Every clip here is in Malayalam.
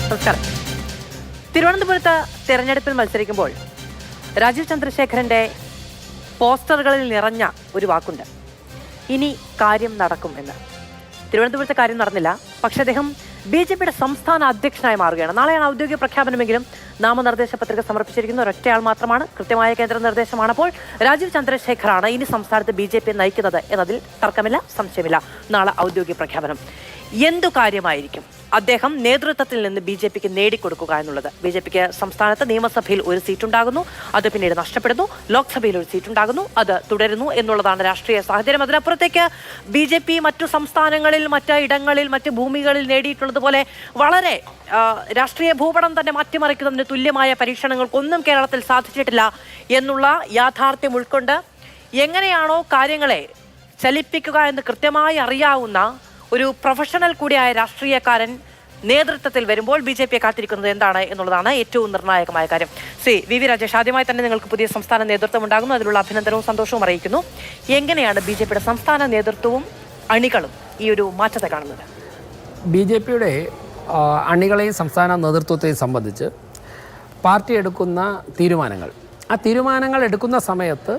നമസ്കാരം. തിരുവനന്തപുരത്ത് തെരഞ്ഞെടുപ്പിൽ മത്സരിക്കുമ്പോൾ രാജീവ് ചന്ദ്രശേഖരന്റെ പോസ്റ്ററുകളിൽ നിറഞ്ഞ ഒരു വാക്കുണ്ട്, ഇനി കാര്യം നടക്കും എന്ന്. തിരുവനന്തപുരത്തെ കാര്യം നടന്നില്ല, പക്ഷെ അദ്ദേഹം BJPയുടെ സംസ്ഥാന അധ്യക്ഷനായി മാറുകയാണ്. നാളെയാണ് ഔദ്യോഗിക പ്രഖ്യാപനമെങ്കിലും നാമനിർദ്ദേശ പത്രിക സമർപ്പിച്ചിരിക്കുന്ന ഒരൊറ്റയാൾ മാത്രമാണ്. കൃത്യമായ കേന്ദ്ര നിർദ്ദേശമാണ്. അപ്പോൾ രാജീവ് ചന്ദ്രശേഖറാണ് ഇനി സംസ്ഥാനത്ത് BJP നയിക്കുന്നത് എന്നതിൽ തർക്കമില്ല, സംശയമില്ല. നാളെ ഔദ്യോഗിക പ്രഖ്യാപനം. എന്തു കാര്യമായിരിക്കും അദ്ദേഹം നേതൃത്വത്തിൽ നിന്ന് BJPക്ക് നേടിക്കൊടുക്കുക എന്നുള്ളത്? BJPക്ക് സംസ്ഥാനത്ത് നിയമസഭയിൽ ഒരു സീറ്റുണ്ടാകുന്നു, അത് പിന്നീട് നഷ്ടപ്പെടുന്നു. ലോക്സഭയിൽ ഒരു സീറ്റുണ്ടാകുന്നു, അത് തുടരുന്നു എന്നുള്ളതാണ് രാഷ്ട്രീയ സാഹചര്യം. അതിനപ്പുറത്തേക്ക് BJP മറ്റു സംസ്ഥാനങ്ങളിൽ, മറ്റ് ഇടങ്ങളിൽ, മറ്റ് ഭൂമികളിൽ നേടിയിട്ടുള്ളതുപോലെ വളരെ രാഷ്ട്രീയ ഭൂപടം തന്നെ മാറ്റിമറിക്കുന്നതിന് തുല്യമായ പരീക്ഷണങ്ങൾക്കൊന്നും കേരളത്തിൽ സാധിച്ചിട്ടില്ല എന്നുള്ള യാഥാർത്ഥ്യം ഉൾക്കൊണ്ട് എങ്ങനെയാണോ കാര്യങ്ങളെ ചലിപ്പിക്കുക എന്ന് കൃത്യമായി അറിയാവുന്ന ഒരു പ്രൊഫഷണൽ കൂടിയായ രാഷ്ട്രീയക്കാരൻ നേതൃത്വത്തിൽ വരുമ്പോൾ BJPയെ കാത്തിരിക്കുന്നത് എന്താണ് എന്നുള്ളതാണ് ഏറ്റവും നിർണായകമായ കാര്യം. ശ്രീ VV രാജേഷ്, ആദ്യമായി തന്നെ നിങ്ങൾക്ക് പുതിയ സംസ്ഥാന നേതൃത്വം ഉണ്ടാകുന്നു, അതിലുള്ള അഭിനന്ദനവും സന്തോഷവും അറിയിക്കുന്നു. എങ്ങനെയാണ് BJPയുടെ സംസ്ഥാന നേതൃത്വവും അണികളും ഈ ഒരു മാറ്റത്തെ കാണുന്നത്? BJPയുടെ അണികളെയും സംസ്ഥാന നേതൃത്വത്തെയും സംബന്ധിച്ച് പാർട്ടി എടുക്കുന്ന തീരുമാനങ്ങൾ, ആ തീരുമാനങ്ങൾ എടുക്കുന്ന സമയത്ത്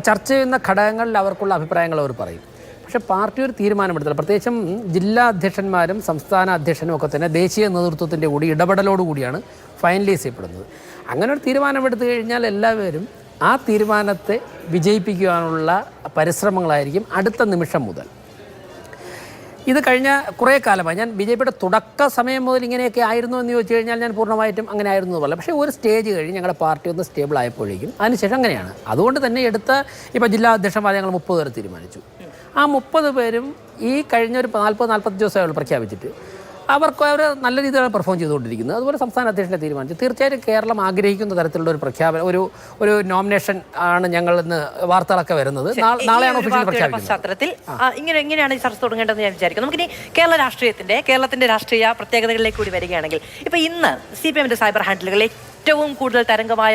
ചർച്ച ചെയ്യുന്ന ഘടകങ്ങളിൽ അവർക്കുള്ള അഭിപ്രായങ്ങൾ അവർ പറയും. പക്ഷേ പാർട്ടി ഒരു തീരുമാനമെടുത്തില്ല. പ്രത്യേകിച്ചും ജില്ലാ അധ്യക്ഷന്മാരും സംസ്ഥാന അധ്യക്ഷനും ഒക്കെ തന്നെ ദേശീയ നേതൃത്വത്തിൻ്റെ കൂടി ഇടപെടലോടുകൂടിയാണ് ഫൈനലൈസ് ചെയ്യപ്പെടുന്നത്. അങ്ങനെ ഒരു തീരുമാനമെടുത്തു കഴിഞ്ഞാൽ എല്ലാവരും ആ തീരുമാനത്തെ വിജയിപ്പിക്കുവാനുള്ള പരിശ്രമങ്ങളായിരിക്കും അടുത്ത നിമിഷം മുതൽ. ഇത് കഴിഞ്ഞ കുറേ കാലമായി ഞാൻ BJPയുടെ തുടക്ക സമയം മുതൽ ഇങ്ങനെയൊക്കെ ആയിരുന്നു എന്ന് ചോദിച്ചു കഴിഞ്ഞാൽ ഞാൻ പൂർണ്ണമായിട്ടും അങ്ങനെ ആയിരുന്നു എന്നല്ല. പക്ഷേ ഒരു സ്റ്റേജ് കഴിഞ്ഞ് ഞങ്ങളുടെ പാർട്ടി ഒന്ന് സ്റ്റേബിൾ ആയപ്പോഴേക്കും അതിനുശേഷം അങ്ങനെയാണ്. അതുകൊണ്ട് തന്നെ ഇപ്പോൾ ജില്ലാ അധ്യക്ഷന്മാരെ ഞങ്ങൾ 30 പേരെ തീരുമാനിച്ചു. ആ 30 പേരും ഈ കഴിഞ്ഞ ഒരു 40-45 ദിവസമായുള്ള പ്രഖ്യാപിച്ചിട്ട് അവർ നല്ല രീതിയിലാണ് പെർഫോം ചെയ്തുകൊണ്ടിരിക്കുന്നത്. അതുപോലെ സംസ്ഥാന അധ്യക്ഷനെ തീരുമാനിച്ചു. തീർച്ചയായിട്ടും കേരളം ആഗ്രഹിക്കുന്ന തരത്തിലുള്ള ഒരു പ്രഖ്യാപനം, ഒരു നോമിനേഷൻ ആണ് ഞങ്ങൾ ഇന്ന് വാർത്തകളൊക്കെ വരുന്നത്. നാളെയാണ് ഒഫീഷ്യൽ പ്രഖ്യാപിക്കുന്നത്. പശ്ചാത്തലത്തിൽ ഇങ്ങനെയാണ് ഈ ചർച്ച തുടങ്ങേണ്ടതെന്ന് ഞാൻ വിചാരിക്കുന്നു. നമുക്കിനി കേരളത്തിന്റെ രാഷ്ട്രീയ പ്രത്യേകതകളിലേക്ക് കൂടി വരികയാണെങ്കിൽ, ഇപ്പൊ ഇന്ന് CPMന്റെ സൈബർ ഹാൻഡിലുകളിൽ ഏറ്റവും കൂടുതൽ തരംഗമായ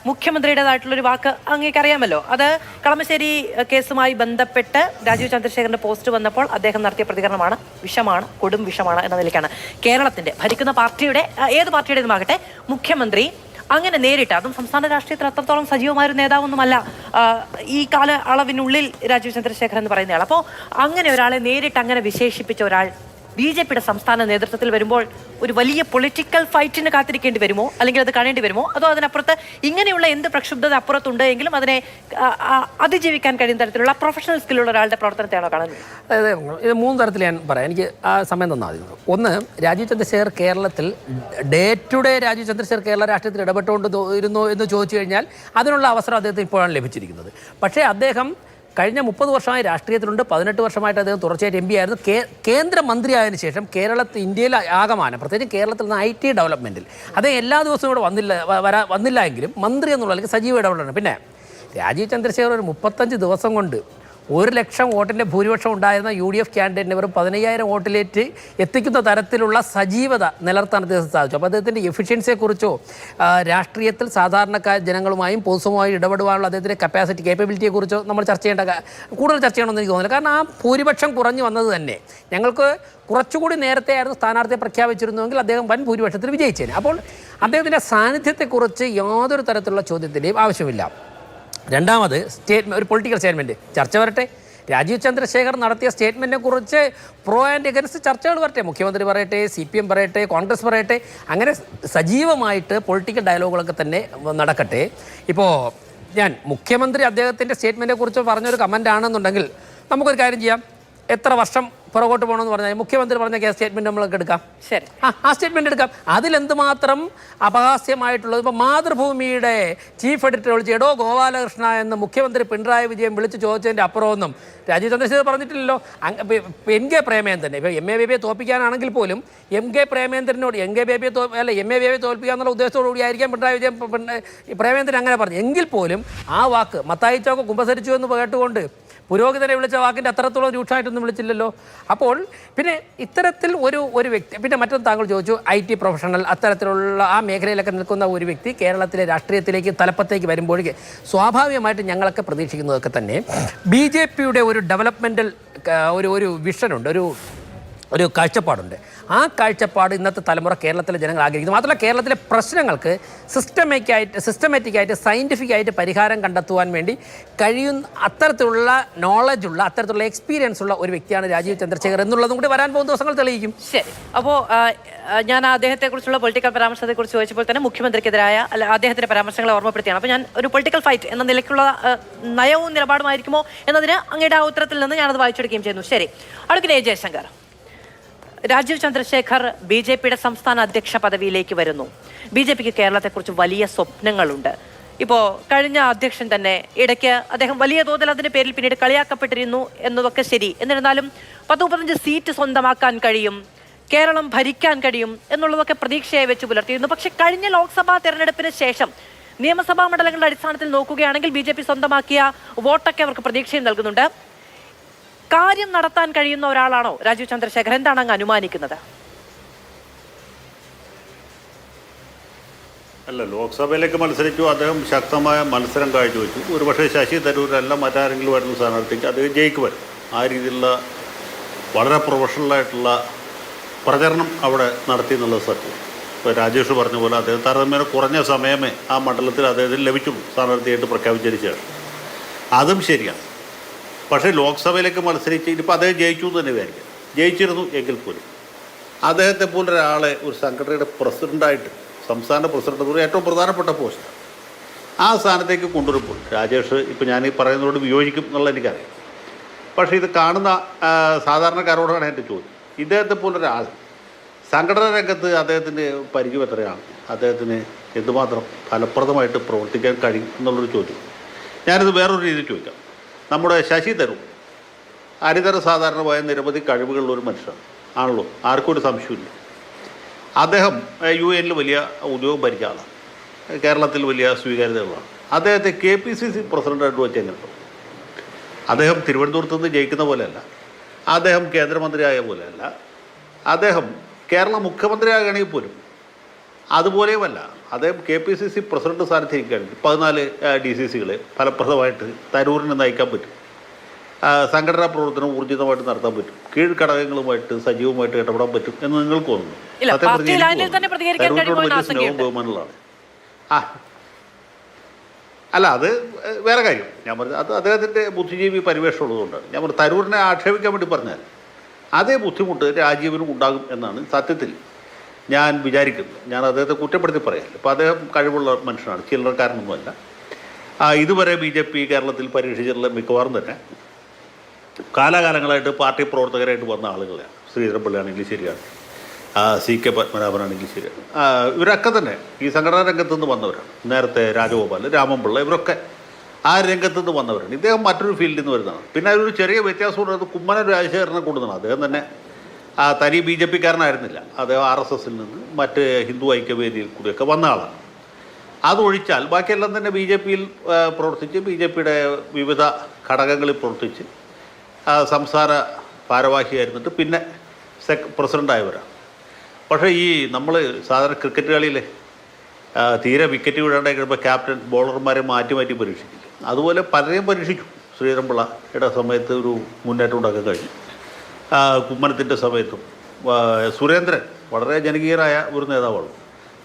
മുഖ്യമന്ത്രിയുടേതായിട്ടുള്ളൊരു വാക്ക് അങ്ങേക്കറിയാമല്ലോ. അത് കളമശ്ശേരി കേസുമായി ബന്ധപ്പെട്ട് രാജീവ് ചന്ദ്രശേഖരന്റെ പോസ്റ്റ് വന്നപ്പോൾ അദ്ദേഹം നടത്തിയ പ്രതികരണമാണ്, വിഷമാണ്, കൊടും വിഷമാണ് എന്ന നിലയ്ക്കാണ്. കേരളത്തിന്റെ ഭരിക്കുന്ന പാർട്ടിയുടെ, ഏത് പാർട്ടിയുടേതുമാകട്ടെ, മുഖ്യമന്ത്രി അങ്ങനെ നേരിട്ട്, അതും സംസ്ഥാന രാഷ്ട്രീയത്തിൽ അത്രത്തോളം സജീവമായ ഒരു നേതാവൊന്നുമല്ല ഈ കാല അളവിനുള്ളിൽ രാജീവ് ചന്ദ്രശേഖരൻ എന്ന് പറയുന്നയാൾ. അപ്പോൾ അങ്ങനെ ഒരാളെ നേരിട്ട് അങ്ങനെ വിശേഷിപ്പിച്ച ഒരാൾ BJPയുടെ സംസ്ഥാന നേതൃത്വത്തിൽ വരുമ്പോൾ ഒരു വലിയ പൊളിറ്റിക്കൽ ഫൈറ്റിന് കാത്തിരിക്കേണ്ടി വരുമോ, അല്ലെങ്കിൽ അത് കാണേണ്ടി വരുമോ? അതോ അതിനപ്പുറത്ത് ഇങ്ങനെയുള്ള എന്ത് പ്രക്ഷുബ്ധത അപ്പുറത്തുണ്ട് എങ്കിലും അതിനെ അതിജീവിക്കാൻ കഴിയുന്ന തരത്തിലുള്ള പ്രൊഫഷണൽ സ്കില്ലുള്ള ഒരാളുടെ പ്രവർത്തനത്തെയാണോ കാണുന്നത്? അതായത് ഇത് 3 തരത്തിൽ ഞാൻ പറയാം. എനിക്ക് ആ സമയം തന്നാൽ മതി. ഒന്ന്, രാജീവ് ചന്ദ്രശേഖർ കേരളത്തിൽ day to day Rajeev Chandrasekhar Kerala രാഷ്ട്രീയത്തിൽ ഇടപെട്ടുകൊണ്ട് ഇരുന്നു എന്ന് ചോദിച്ചു കഴിഞ്ഞാൽ അതിനുള്ള അവസരം അദ്ദേഹത്തിന് ഇപ്പോഴാണ് ലഭിച്ചിരിക്കുന്നത്. പക്ഷേ അദ്ദേഹം കഴിഞ്ഞ 30 വർഷമായി രാഷ്ട്രീയത്തിലുണ്ട്. 18 വർഷമായിട്ട് അദ്ദേഹം തുടർച്ചയായിട്ട് MP ആയിരുന്നു. കേന്ദ്രമന്ത്രിയായതിനു ശേഷം ഇന്ത്യയിൽ ആകമാനം, പ്രത്യേകിച്ച് കേരളത്തിൽ നിന്ന് IT ഡെവലപ്മെൻറ്റിൽ അദ്ദേഹം എല്ലാ ദിവസവും ഇവിടെ വന്നില്ല എങ്കിലും മന്ത്രി എന്നുള്ള അല്ലെങ്കിൽ സജീവ ഇടപെടലാണ്. പിന്നെ രാജീവ് ചന്ദ്രശേഖർ ഒരു 35 ദിവസം കൊണ്ട് 1,00,000 വോട്ടിൻ്റെ ഭൂരിപക്ഷം ഉണ്ടായിരുന്ന UDF ക്യാൻഡിഡേറ്റിനെ വെറും 15,000 വോട്ടിലേക്ക് എത്തിക്കുന്ന തരത്തിലുള്ള സജീവത നിലനിർത്താൻ അദ്ദേഹം സാധിച്ചു. അപ്പോൾ അദ്ദേഹത്തിൻ്റെ എഫിഷ്യൻസിയെക്കുറിച്ചോ രാഷ്ട്രീയത്തിൽ സാധാരണക്കാർ ജനങ്ങളുമായും പൊതുസമൂഹമായും ഇടപെടുവാനുള്ള അദ്ദേഹത്തിൻ്റെ കേപ്പബിലിറ്റിയെക്കുറിച്ചോ നമ്മൾ കൂടുതൽ ചർച്ച ചെയ്യണമെന്ന് എനിക്ക് തോന്നുന്നില്ല. കാരണം ആ ഭൂരിപക്ഷം കുറഞ്ഞു വന്നത് തന്നെ ഞങ്ങൾക്ക് കുറച്ചുകൂടി നേരത്തെ ആയിരുന്നു സ്ഥാനാർത്ഥിയെ പ്രഖ്യാപിച്ചിരുന്നുവെങ്കിൽ അദ്ദേഹം വൻ ഭൂരിപക്ഷത്തിൽ വിജയിച്ചേനെ. അപ്പോൾ അദ്ദേഹത്തിൻ്റെ സാന്നിധ്യത്തെക്കുറിച്ച് യാതൊരു തരത്തിലുള്ള ചോദ്യത്തിൻ്റെയും ആവശ്യമില്ല. രണ്ടാമത് ഒരു പൊളിറ്റിക്കൽ സ്റ്റേറ്റ്മെൻറ്റ് ചർച്ച വരട്ടെ. രാജീവ് ചന്ദ്രശേഖർ നടത്തിയ സ്റ്റേറ്റ്മെൻറ്റിനെ കുറിച്ച് പ്രോ ആൻഡ് എഗൻസ്റ്റ് ചർച്ചകൾ വരട്ടെ. മുഖ്യമന്ത്രി പറയട്ടെ, CPM പറയട്ടെ, കോൺഗ്രസ് പറയട്ടെ. അങ്ങനെ സജീവമായിട്ട് പൊളിറ്റിക്കൽ ഡയലോഗുകളൊക്കെ തന്നെ നടക്കട്ടെ. ഇപ്പോൾ മുഖ്യമന്ത്രി അദ്ദേഹത്തിൻ്റെ സ്റ്റേറ്റ്മെൻറ്റിനെ കുറിച്ച് പറഞ്ഞൊരു കമൻ്റ് ആണെന്നുണ്ടെങ്കിൽ നമുക്കൊരു കാര്യം ചെയ്യാം. എത്ര വർഷം പുറകോട്ട് പോകണമെന്ന് പറഞ്ഞാൽ മുഖ്യമന്ത്രി പറഞ്ഞ സ്റ്റേറ്റ്മെൻറ്റ് നമ്മൾക്ക് എടുക്കാം. ശരി, ആ സ്റ്റേറ്റ്മെൻറ്റ് എടുക്കാം. അതിലെന്തുമാത്രം അപഹാസ്യമായിട്ടുള്ളത്. ഇപ്പോൾ മാതൃഭൂമിയുടെ ചീഫ് എഡിറ്റർ വിളിച്ച് എടോ ഗോപാലകൃഷ്ണ എന്ന് മുഖ്യമന്ത്രി പിണറായി വിജയൻ വിളിച്ച് ചോദിച്ചതിൻ്റെ അപ്പുറമൊന്നും രാജീവ് ചന്ദ്രശേഖർ പറഞ്ഞിട്ടില്ലല്ലോ. NK പ്രേമേന്ദ്രൻ, ഇപ്പോൾ MA ബേബിയെ തോൽപ്പിക്കാനാണെങ്കിൽ പോലും MK പ്രേമേന്ദ്രനോട് MA ബേബിയെ തോൽപ്പിക്കുക എന്നുള്ള ഉദ്ദേശത്തോടു കൂടിയായിരിക്കാം പിണറായി വിജയൻ പ്രേമേന്ദ്രൻ അങ്ങനെ പറഞ്ഞു. എങ്കിൽ പോലും ആ വാക്ക് മത്തായി ചോക്ക് കുമ്പസരിച്ചു എന്ന് കേട്ടുകൊണ്ട് പുരോഹിതനെ വിളിച്ച വാക്കിൻ്റെ അത്രത്തോളം രൂക്ഷമായിട്ടൊന്നും വിളിച്ചില്ലല്ലോ. അപ്പോൾ പിന്നെ ഇത്തരത്തിൽ ഒരു വ്യക്തി, പിന്നെ മറ്റൊന്ന് താങ്കൾ ചോദിച്ചു IT പ്രൊഫഷണൽ, അത്തരത്തിലുള്ള ആ മേഖലയിലൊക്കെ നിൽക്കുന്ന ഒരു വ്യക്തി കേരളത്തിലെ രാഷ്ട്രീയത്തിലേക്ക് തലപ്പത്തേക്ക് വരുമ്പോഴേക്ക് സ്വാഭാവികമായിട്ട് ഞങ്ങളൊക്കെ പ്രതീക്ഷിക്കുന്നതൊക്കെ തന്നെ BJPയുടെ ഒരു ഡെവലപ്മെൻറ്റൽ ഒരു വിഷനുണ്ട്, ഒരു കാഴ്ചപ്പാടുണ്ട്. ആ കാഴ്ചപ്പാട് ഇന്നത്തെ തലമുറ കേരളത്തിലെ ജനങ്ങൾ ആഗ്രഹിക്കുന്നു. മാത്രമല്ല കേരളത്തിലെ പ്രശ്നങ്ങൾക്ക് സിസ്റ്റമാറ്റിക്കായിട്ട് സയൻറ്റിഫിക്കായിട്ട് പരിഹാരം കണ്ടെത്തുവാൻ വേണ്ടി കഴിയുന്ന അത്തരത്തിലുള്ള നോളജുള്ള അത്തരത്തിലുള്ള എക്സ്പീരിയൻസ് ഉള്ള ഒരു വ്യക്തിയാണ് രാജീവ് ചന്ദ്രശേഖർ എന്നുള്ളതും കൂടി വരാൻ പോകുന്ന ദിവസങ്ങൾ തെളിയിക്കും. ശരി, അപ്പോൾ ഞാൻ അദ്ദേഹത്തെക്കുറിച്ചുള്ള പൊളിറ്റിക്കൽ പരാമർശത്തെക്കുറിച്ച് ചോദിച്ചപ്പോൾ തന്നെ മുഖ്യമന്ത്രിക്കെതിരായ അദ്ദേഹത്തിന്റെ പരാമർശങ്ങളെ ഓർമ്മപ്പെടുത്തിയാണ്. അപ്പോൾ ഞാൻ ഒരു പൊളിറ്റിക്കൽ ഫൈറ്റ് എന്ന നിലയ്ക്കുള്ള നയവും നിലപാടുമായിരിക്കുമോ എന്നതിന് അങ്ങയുടെ ആ ഉത്തരത്തിൽ നിന്ന് ഞാനത് വായിച്ചെടുക്കുകയും ചെയ്യുന്നു. ശരി, അടുക്കിന് എ ജയശങ്കർ, രാജീവ് ചന്ദ്രശേഖർ BJPയുടെ സംസ്ഥാന അധ്യക്ഷ പദവിയിലേക്ക് വരുന്നു. BJPക്ക് കേരളത്തെക്കുറിച്ച് വലിയ സ്വപ്നങ്ങളുണ്ട്. ഇപ്പോൾ കഴിഞ്ഞ അധ്യക്ഷൻ തന്നെ ഇടയ്ക്ക് അദ്ദേഹം വലിയ തോതിൽ അതിൻ്റെ പേരിൽ പിന്നീട് കളിയാക്കപ്പെട്ടിരുന്നു എന്നതൊക്കെ ശരി. എന്നിരുന്നാലും 10-15 സീറ്റ് സ്വന്തമാക്കാൻ കഴിയും, കേരളം ഭരിക്കാൻ കഴിയും എന്നുള്ളതൊക്കെ പ്രതീക്ഷയായി വെച്ച് പുലർത്തിയിരുന്നു. പക്ഷെ കഴിഞ്ഞ ലോക്സഭാ തെരഞ്ഞെടുപ്പിന് ശേഷം നിയമസഭാ മണ്ഡലങ്ങളുടെ അടിസ്ഥാനത്തിൽ നോക്കുകയാണെങ്കിൽ BJP സ്വന്തമാക്കിയ വോട്ടൊക്കെ അവർക്ക് പ്രതീക്ഷയും നൽകുന്നുണ്ട്. കാര്യം നടത്താൻ കഴിയുന്ന ഒരാളാണോ രാജീവ് ചന്ദ്രശേഖർ? എന്താണ് അങ്ങ് അനുമാനിക്കുന്നത്? അല്ല, ലോക്സഭയിലേക്ക് മത്സരിച്ചു, അദ്ദേഹം ശക്തമായ മത്സരം കാഴ്ചവെച്ചു. ഒരുപക്ഷെ ശശി തരൂരല്ല മറ്റാരെങ്കിലും വരുന്ന സ്ഥാനാർത്ഥിക്ക് അദ്ദേഹം ജയിക്കുമായിരുന്നു. ആ രീതിയിലുള്ള വളരെ പ്രൊഫഷണലായിട്ടുള്ള പ്രചരണം അവിടെ നടത്തി എന്നുള്ളത് സത്യം. ഇപ്പോൾ രാജേഷ് പറഞ്ഞ പോലെ അദ്ദേഹം താരതമ്യേന കുറഞ്ഞ സമയമേ ആ മണ്ഡലത്തിൽ അദ്ദേഹത്തിന് ലഭിച്ചുള്ളൂ സ്ഥാനാർത്ഥിയായിട്ട് പ്രഖ്യാപിച്ചതിന് ശേഷം. അതും ശരിയാണ്. പക്ഷേ ലോക്സഭയിലേക്ക് മത്സരിച്ച് ഇനിയിപ്പോൾ അദ്ദേഹം ജയിച്ചു എന്ന് തന്നെ വിചാരിക്കാം. ജയിച്ചിരുന്നു എങ്കിൽ പോലും അദ്ദേഹത്തെ പോലൊരാളെ ഒരു സംഘടനയുടെ പ്രസിഡൻ്റായിട്ട്, സംസ്ഥാന പ്രസിഡന്റ് എന്ന് ഏറ്റവും പ്രധാനപ്പെട്ട പോസ്റ്റ്, ആ സ്ഥാനത്തേക്ക് കൊണ്ടുവരുമ്പോൾ രാജേഷ് ഇപ്പോൾ ഞാൻ ഈ പറയുന്നതോട് വിയോജിക്കും എന്നുള്ള എനിക്കറിയാം. പക്ഷേ ഇത് കാണുന്ന സാധാരണക്കാരോടാണ് എൻ്റെ ചോദ്യം. ഇദ്ദേഹത്തെ പോലൊരാൾ സംഘടനാ രംഗത്ത് അദ്ദേഹത്തിന് പരിചയം എത്രയാണ്, അദ്ദേഹത്തിന് എന്തുമാത്രം ഫലപ്രദമായിട്ട് പ്രവർത്തിക്കാൻ കഴിയും എന്നുള്ളൊരു ചോദ്യം. ഞാനിത് വേറൊരു രീതിയിൽ ചോദിക്കാം. നമ്മുടെ ശശി തരൂർ അരിതര സാധാരണമായ നിരവധി കഴിവുകളുള്ളൊരു മനുഷ്യനാണ് ആണല്ലോ, ആർക്കും ഒരു സംശയമില്ല. അദ്ദേഹം UN വലിയ ഉദ്യോഗം ഭരിച്ച ആളാണ്, കേരളത്തിൽ വലിയ സ്വീകാര്യതകളാണ്. അദ്ദേഹത്തെ KPCC പ്രസിഡൻ്റായിട്ട് വെച്ച് എങ്ങനെയുണ്ടോ? അദ്ദേഹം തിരുവനന്തപുരത്ത് നിന്ന് ജയിക്കുന്ന പോലെയല്ല, അദ്ദേഹം കേന്ദ്രമന്ത്രിയായ പോലെയല്ല, അദ്ദേഹം കേരള മുഖ്യമന്ത്രിയാകണമെങ്കിൽ പോലും അതുപോലെയുമല്ല. അദ്ദേഹം KPCC പ്രസിഡന്റ് സ്ഥാനത്തിരിക്കുകയാണെങ്കിൽ 14 DCCകളെ ഫലപ്രദമായിട്ട് തരൂരിന് നയിക്കാൻ പറ്റും. സംഘടനാ പ്രവർത്തനം ഊർജിതമായിട്ട് നടത്താൻ പറ്റും. കീഴ്ഘടകങ്ങളുമായിട്ട് സജീവമായിട്ട് ഇടപെടാൻ പറ്റും എന്ന് നിങ്ങൾക്ക് തോന്നുന്നു? വലിയ സ്നേഹവും ബഹുമാനമുള്ളതാണ്. അല്ല, അത് വേറെ കാര്യം. ഞാൻ പറഞ്ഞത് അത് അദ്ദേഹത്തിൻ്റെ ബുദ്ധിജീവി പരിവേഷം ഉള്ളതുകൊണ്ടാണ്. ഞാൻ പറഞ്ഞു തരൂരിനെ ആക്ഷേപിക്കാൻ വേണ്ടി പറഞ്ഞാൽ അതേ ബുദ്ധിമുട്ട് രാജീവിനും ഉണ്ടാകും എന്നാണ് സത്യത്തിൽ ഞാൻ വിചാരിക്കുന്നത്. ഞാൻ അദ്ദേഹത്തെ കുറ്റപ്പെടുത്തി പറയാറില്ല. ഇപ്പോൾ അദ്ദേഹം കഴിവുള്ള മനുഷ്യനാണ്, ചില്ലറക്കാരനൊന്നുമല്ല. ഇതുവരെ BJP കേരളത്തിൽ പരീക്ഷിച്ചിട്ടുള്ള മിക്കവാറും തന്നെ കാലാകാലങ്ങളായിട്ട് പാർട്ടി പ്രവർത്തകരായിട്ട് വന്ന ആളുകളാണ്. ശ്രീധരൻപിള്ളയാണെങ്കിൽ ശരിയാണ്, CK പത്മനാഭനാണെങ്കിൽ ശരിയാണ്. ഇവരൊക്കെ തന്നെ ഈ സംഘടനാ രംഗത്തു നിന്ന് വന്നവരാണ്. നേരത്തെ രാജഗോപാൽ, രാമൻപിള്ള, ഇവരൊക്കെ ആ രംഗത്തു നിന്ന് വന്നവരാണ്. ഇദ്ദേഹം മറ്റൊരു ഫീൽഡിൽ നിന്ന് വരുന്നതാണ്. പിന്നെ അതിലൊരു ചെറിയ വ്യത്യാസമുള്ളത് കുമ്മനം രാജശേഖരനെ കൊണ്ടുവന്നാണ്. അദ്ദേഹം തന്നെ തനി BJPക്കാരനായിരുന്നില്ല. അദ്ദേഹം RSSൽ നിന്ന് മറ്റ് ഹിന്ദു ഐക്യവേദിയിൽ കൂടിയൊക്കെ വന്ന ആളാണ്. അതൊഴിച്ചാൽ ബാക്കിയെല്ലാം തന്നെ BJPയിൽ പ്രവർത്തിച്ച് BJPയുടെ വിവിധ ഘടകങ്ങളിൽ പ്രവർത്തിച്ച് സംസ്ഥാന ഭാരവാഹിയായിരുന്നിട്ട് പിന്നെ പ്രസിഡൻ്റായവരാണ്. പക്ഷേ ഈ നമ്മൾ സാധാരണ ക്രിക്കറ്റ് കളിയിലെ തീരെ വിക്കറ്റ് വീഴാണ്ടായി കഴിയുമ്പോൾ ക്യാപ്റ്റൻ ബോളർമാരെ മാറ്റി മാറ്റി പരീക്ഷിക്കില്ല, അതുപോലെ പലരെയും പരീക്ഷിച്ചു. ശ്രീധരൻപിള്ളയുടെ സമയത്ത് ഒരു മുന്നേറ്റം ഉണ്ടാക്കാൻ കഴിഞ്ഞു. കുമ്മനത്തിൻ്റെ സമയത്തും സുരേന്ദ്രൻ വളരെ ജനകീയനായ ഒരു നേതാവാണ്,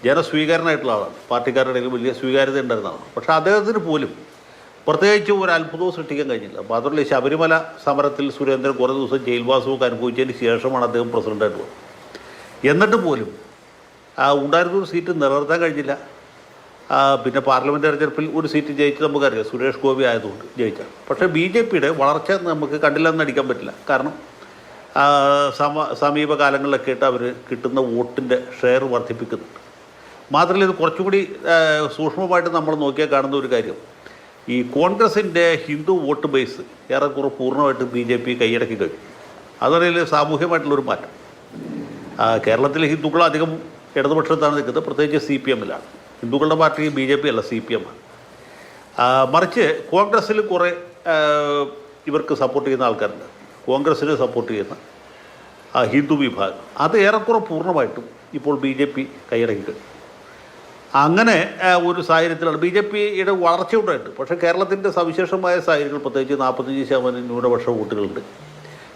ജനസ്വീകാരനായിട്ടുള്ള ആളാണ്, പാർട്ടിക്കാരുടെ ഇടയിൽ വലിയ സ്വീകാര്യത ഉണ്ടായിരുന്ന ആളാണ്. പക്ഷേ അദ്ദേഹത്തിന് പോലും പ്രത്യേകിച്ച് ഒരു അത്ഭുതവും സൃഷ്ടിക്കാൻ കഴിഞ്ഞില്ല. മാത്രമല്ല ശബരിമല സമരത്തിൽ സുരേന്ദ്രൻ കുറേ ദിവസം ജയിൽവാസമൊക്കെ അനുഭവിച്ചതിന് ശേഷമാണ് അദ്ദേഹം പ്രസിഡൻ്റായിട്ട് വന്നത്. എന്നിട്ട് പോലും ഉണ്ടായിരുന്നൊരു സീറ്റ് നിലനിർത്താൻ കഴിഞ്ഞില്ല. പിന്നെ പാർലമെൻറ്റ് തെരഞ്ഞെടുപ്പിൽ ഒരു സീറ്റ് ജയിച്ച് നമുക്കറിയാം, സുരേഷ് ഗോപി ആയതുകൊണ്ട് ജയിച്ചാൽ. പക്ഷേ BJPയുടെ വളർച്ച നമുക്ക് കണ്ടില്ലെന്ന് അടിക്കാൻ പറ്റില്ല. കാരണം സമീപകാലങ്ങളിലൊക്കെ ആയിട്ട് അവർ കിട്ടുന്ന വോട്ടിൻ്റെ ഷെയർ വർദ്ധിപ്പിക്കുന്നുണ്ട്. മാത്രമല്ല ഇത് കുറച്ചുകൂടി സൂക്ഷ്മമായിട്ട് നമ്മൾ നോക്കിയാൽ കാണുന്ന ഒരു കാര്യം, ഈ കോൺഗ്രസിൻ്റെ ഹിന്ദു വോട്ട് ബേസ് ഏറെക്കുറെ പൂർണ്ണമായിട്ട് BJP കൈയടക്കി കഴിഞ്ഞു. അതുപോലെ സാമൂഹ്യമായിട്ടുള്ളൊരു മാറ്റം. കേരളത്തിൽ ഹിന്ദുക്കൾ അധികം ഇടതുപക്ഷത്താണ് നിൽക്കുന്നത്, പ്രത്യേകിച്ച് CPMലാണ്. ഹിന്ദുക്കളുടെ പാർട്ടി BJP അല്ല, CPM ആണ്. മറിച്ച് കോൺഗ്രസ്സിൽ കുറേ ഇവർക്ക് സപ്പോർട്ട് ചെയ്യുന്ന ആൾക്കാരുണ്ട്. കോൺഗ്രസ്സിന് സപ്പോർട്ട് ചെയ്യുന്ന ഹിന്ദു വിഭാഗം അത് ഏറെക്കുറെ പൂർണ്ണമായിട്ടും ഇപ്പോൾ BJP കൈയടക്കി കഴിഞ്ഞു. അങ്ങനെ ഒരു സാഹചര്യത്തിലാണ് BJPയുടെ വളർച്ചയുണ്ടായിട്ട്. പക്ഷേ കേരളത്തിൻ്റെ സവിശേഷമായ സാഹചര്യങ്ങൾ, പ്രത്യേകിച്ച് 45% ന്യൂനപക്ഷ വോട്ടുകളുണ്ട്.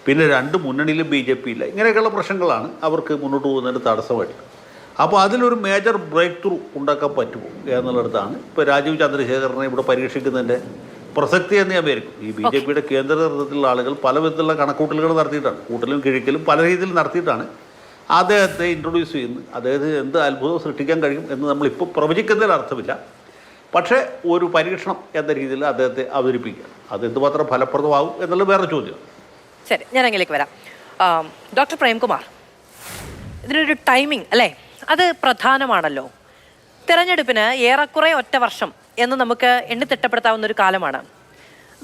പിന്നെ 2 മുന്നണിയിലും BJP ഇല്ല. ഇങ്ങനെയൊക്കെയുള്ള പ്രശ്നങ്ങളാണ് അവർക്ക് മുന്നോട്ട് പോകുന്നതിന് തടസ്സമായിട്ട്. അപ്പോൾ അതിലൊരു മേജർ ബ്രേക്ക് ത്രൂ ഉണ്ടാക്കാൻ പറ്റുമോ എന്നുള്ളിടത്താണ് ഇപ്പോൾ രാജീവ് ചന്ദ്രശേഖരനെ ഇവിടെ പരീക്ഷിക്കുന്നതിൻ്റെ പ്രസക്തി എന്ന് ഞാൻ വിചാരിക്കും. ഈ BJPയുടെ കേന്ദ്ര നേതൃത്വത്തിലുള്ള ആളുകൾ പല വിധത്തിലുള്ള കണക്കൂട്ടലുകൾ നടത്തിയിട്ടാണ്, കൂട്ടലും കിഴിക്കലും പല രീതിയിൽ നടത്തിയിട്ടാണ് അദ്ദേഹത്തെ ഇൻട്രൊഡ്യൂസ് ചെയ്യുന്നത്. അദ്ദേഹത്തിന് എന്ത് അത്ഭുതം സൃഷ്ടിക്കാൻ കഴിയും എന്ന് നമ്മളിപ്പോൾ പ്രവചിക്കുന്നതിൽ അർത്ഥമില്ല. പക്ഷേ ഒരു പരീക്ഷണം എന്ന രീതിയിൽ അദ്ദേഹത്തെ അവതരിപ്പിക്കുക, അത് എന്തുമാത്രം ഫലപ്രദമാകും എന്നുള്ളത് വേറെ ചോദ്യം. ശരി, ഞാൻ അങ്ങനെയൊക്കെ വരാം. ഡോക്ടർ പ്രേംകുമാർ, ഇതിനൊരു ടൈമിംഗ് അല്ലേ, അത് പ്രധാനമാണല്ലോ. തെരഞ്ഞെടുപ്പിന് ഏറെക്കുറെ 1 വർഷം എന്ന് നമുക്ക് എണ്ണിത്തിട്ടപ്പെടുത്താവുന്ന ഒരു കാലമാണ്.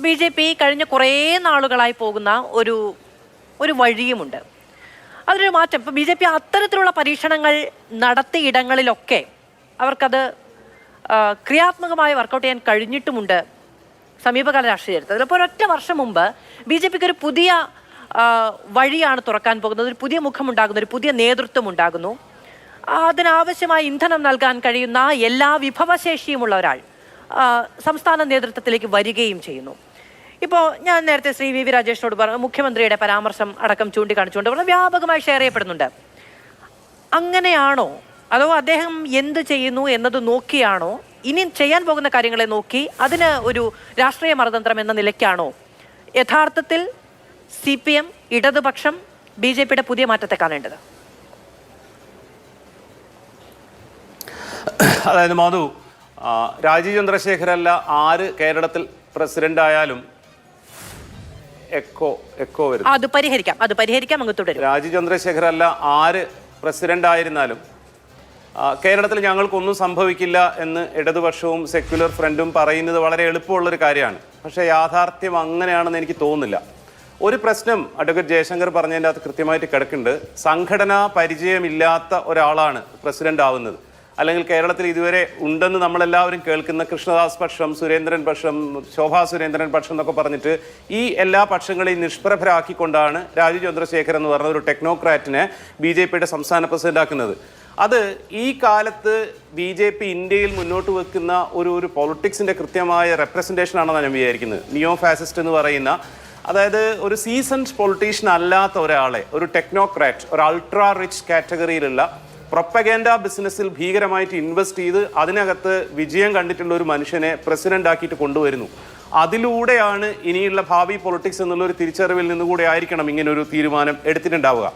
BJP കഴിഞ്ഞ കുറേ നാളുകളായി പോകുന്ന ഒരു വഴിയുമുണ്ട്. അതിനൊരു മാറ്റം. ഇപ്പോൾ BJP അത്തരത്തിലുള്ള പരീക്ഷണങ്ങൾ നടത്തിയിടങ്ങളിലൊക്കെ അവർക്കത് ക്രിയാത്മകമായി വർക്കൗട്ട് ചെയ്യാൻ കഴിഞ്ഞിട്ടുമുണ്ട് സമീപകാല രാഷ്ട്രീയ ചരിത്രത്തിൽ. അപ്പോൾ 1 വർഷം മുമ്പ് BJPക്ക് ഒരു പുതിയ വഴിയാണ് തുറക്കാൻ പോകുന്നത്, ഒരു പുതിയ മുഖമുണ്ടാകുന്നു, ഒരു പുതിയ നേതൃത്വം ഉണ്ടാകുന്നു. അതിനാവശ്യമായ ഇന്ധനം നൽകാൻ കഴിയുന്ന എല്ലാ വിഭവശേഷിയുമുള്ള ഒരാൾ സംസ്ഥാന നേതൃത്വത്തിലേക്ക് വരികയും ചെയ്യുന്നു. ഇപ്പോൾ ഞാൻ നേരത്തെ ശ്രീ VV രാജേഷിനോട് പറഞ്ഞു, മുഖ്യമന്ത്രിയുടെ പരാമർശം അടക്കം ചൂണ്ടിക്കാണിച്ചുകൊണ്ട് പറഞ്ഞ് വ്യാപകമായി ഷെയർ ചെയ്യപ്പെടുന്നുണ്ട്. അങ്ങനെയാണോ, അതോ അദ്ദേഹം എന്ത് ചെയ്യുന്നു എന്നത് നോക്കിയാണോ, ഇനി ചെയ്യാൻ പോകുന്ന കാര്യങ്ങളെ നോക്കി അതിന് ഒരു രാഷ്ട്രീയ മറുതന്ത്രം എന്ന നിലയ്ക്കാണോ യഥാർത്ഥത്തിൽ CPM, ഇടതുപക്ഷം, BJPയുടെ പുതിയ മാറ്റത്തെ കാണേണ്ടത്? അതായത് മാധു, രാജീവ് ചന്ദ്രശേഖരല്ല ആര് കേരളത്തിൽ പ്രസിഡന്റ് ആയാലും എക്കോ വരും. അത് പരിഹരിക്കാം അങ്ങ് തുടരും. രാജീവ് ചന്ദ്രശേഖരല്ല ആര് പ്രസിഡന്റ് ആയിരുന്നാലും കേരളത്തിൽ ഞങ്ങൾക്കൊന്നും സംഭവിക്കില്ല എന്ന് ഇടതുപക്ഷവും സെക്യുലർ ഫ്രണ്ടും പറയുന്നത് വളരെ എളുപ്പമുള്ളൊരു കാര്യമാണ്. പക്ഷേ യാഥാർത്ഥ്യം അങ്ങനെയാണെന്ന് എനിക്ക് തോന്നുന്നില്ല. ഒരു പ്രശ്നം അഡ്വക്കേറ്റ് ജയശങ്കർ പറഞ്ഞതിൻ്റെ അകത്ത് കൃത്യമായിട്ട് കിടക്കുന്നുണ്ട്. സംഘടനാ പരിചയമില്ലാത്ത ഒരാളാണ് പ്രസിഡന്റ് ആവുന്നത്. അല്ലെങ്കിൽ കേരളത്തിൽ ഇതുവരെ ഉണ്ടെന്ന് നമ്മളെല്ലാവരും കേൾക്കുന്ന കൃഷ്ണദാസ് പക്ഷം, സുരേന്ദ്രൻ പക്ഷം, ശോഭാ സുരേന്ദ്രൻ പക്ഷം എന്നൊക്കെ പറഞ്ഞിട്ട് ഈ എല്ലാ പക്ഷങ്ങളെയും നിഷ്പ്രഭരാക്കിക്കൊണ്ടാണ് രാജീവ് ചന്ദ്രശേഖർ എന്ന് പറഞ്ഞ ഒരു ടെക്നോക്രാറ്റിനെ BJPയുടെ സംസ്ഥാന പ്രസിഡന്റ് ആക്കുന്നത്. അത് ഈ കാലത്ത് BJP ഇന്ത്യയിൽ മുന്നോട്ട് വെക്കുന്ന ഒരു പൊളിറ്റിക്സിൻ്റെ കൃത്യമായ റെപ്രസെൻറ്റേഷൻ ആണെന്നാണ് ഞാൻ വിചാരിക്കുന്നത്. നിയോ ഫാസിസ്റ്റ് എന്ന് പറയുന്ന, അതായത് ഒരു സീസൺഡ് പൊളിറ്റീഷ്യൻ അല്ലാത്ത ഒരാളെ, ഒരു ടെക്നോക്രാറ്റ്, ഒരു അൾട്രാ റിച്ച് കാറ്റഗറിയിലുള്ള പ്രൊപ്പഗൻഡ ബിസിനസ്സിൽ ഭീകരമായിട്ട് ഇൻവെസ്റ്റ് ചെയ്ത് അതിനകത്ത് വിജയം കണ്ടിട്ടുള്ള ഒരു മനുഷ്യനെ പ്രസിഡന്റ് ആക്കിയിട്ട് കൊണ്ടുവരുന്നു. അതിലൂടെയാണ് ഇനിയുള്ള ഭാവി പൊളിറ്റിക്സ് എന്നുള്ളൊരു തിരിച്ചറിവിൽ നിന്നുകൂടെ ആയിരിക്കണം ഇങ്ങനൊരു തീരുമാനം എടുത്തിട്ടുണ്ടാവുക.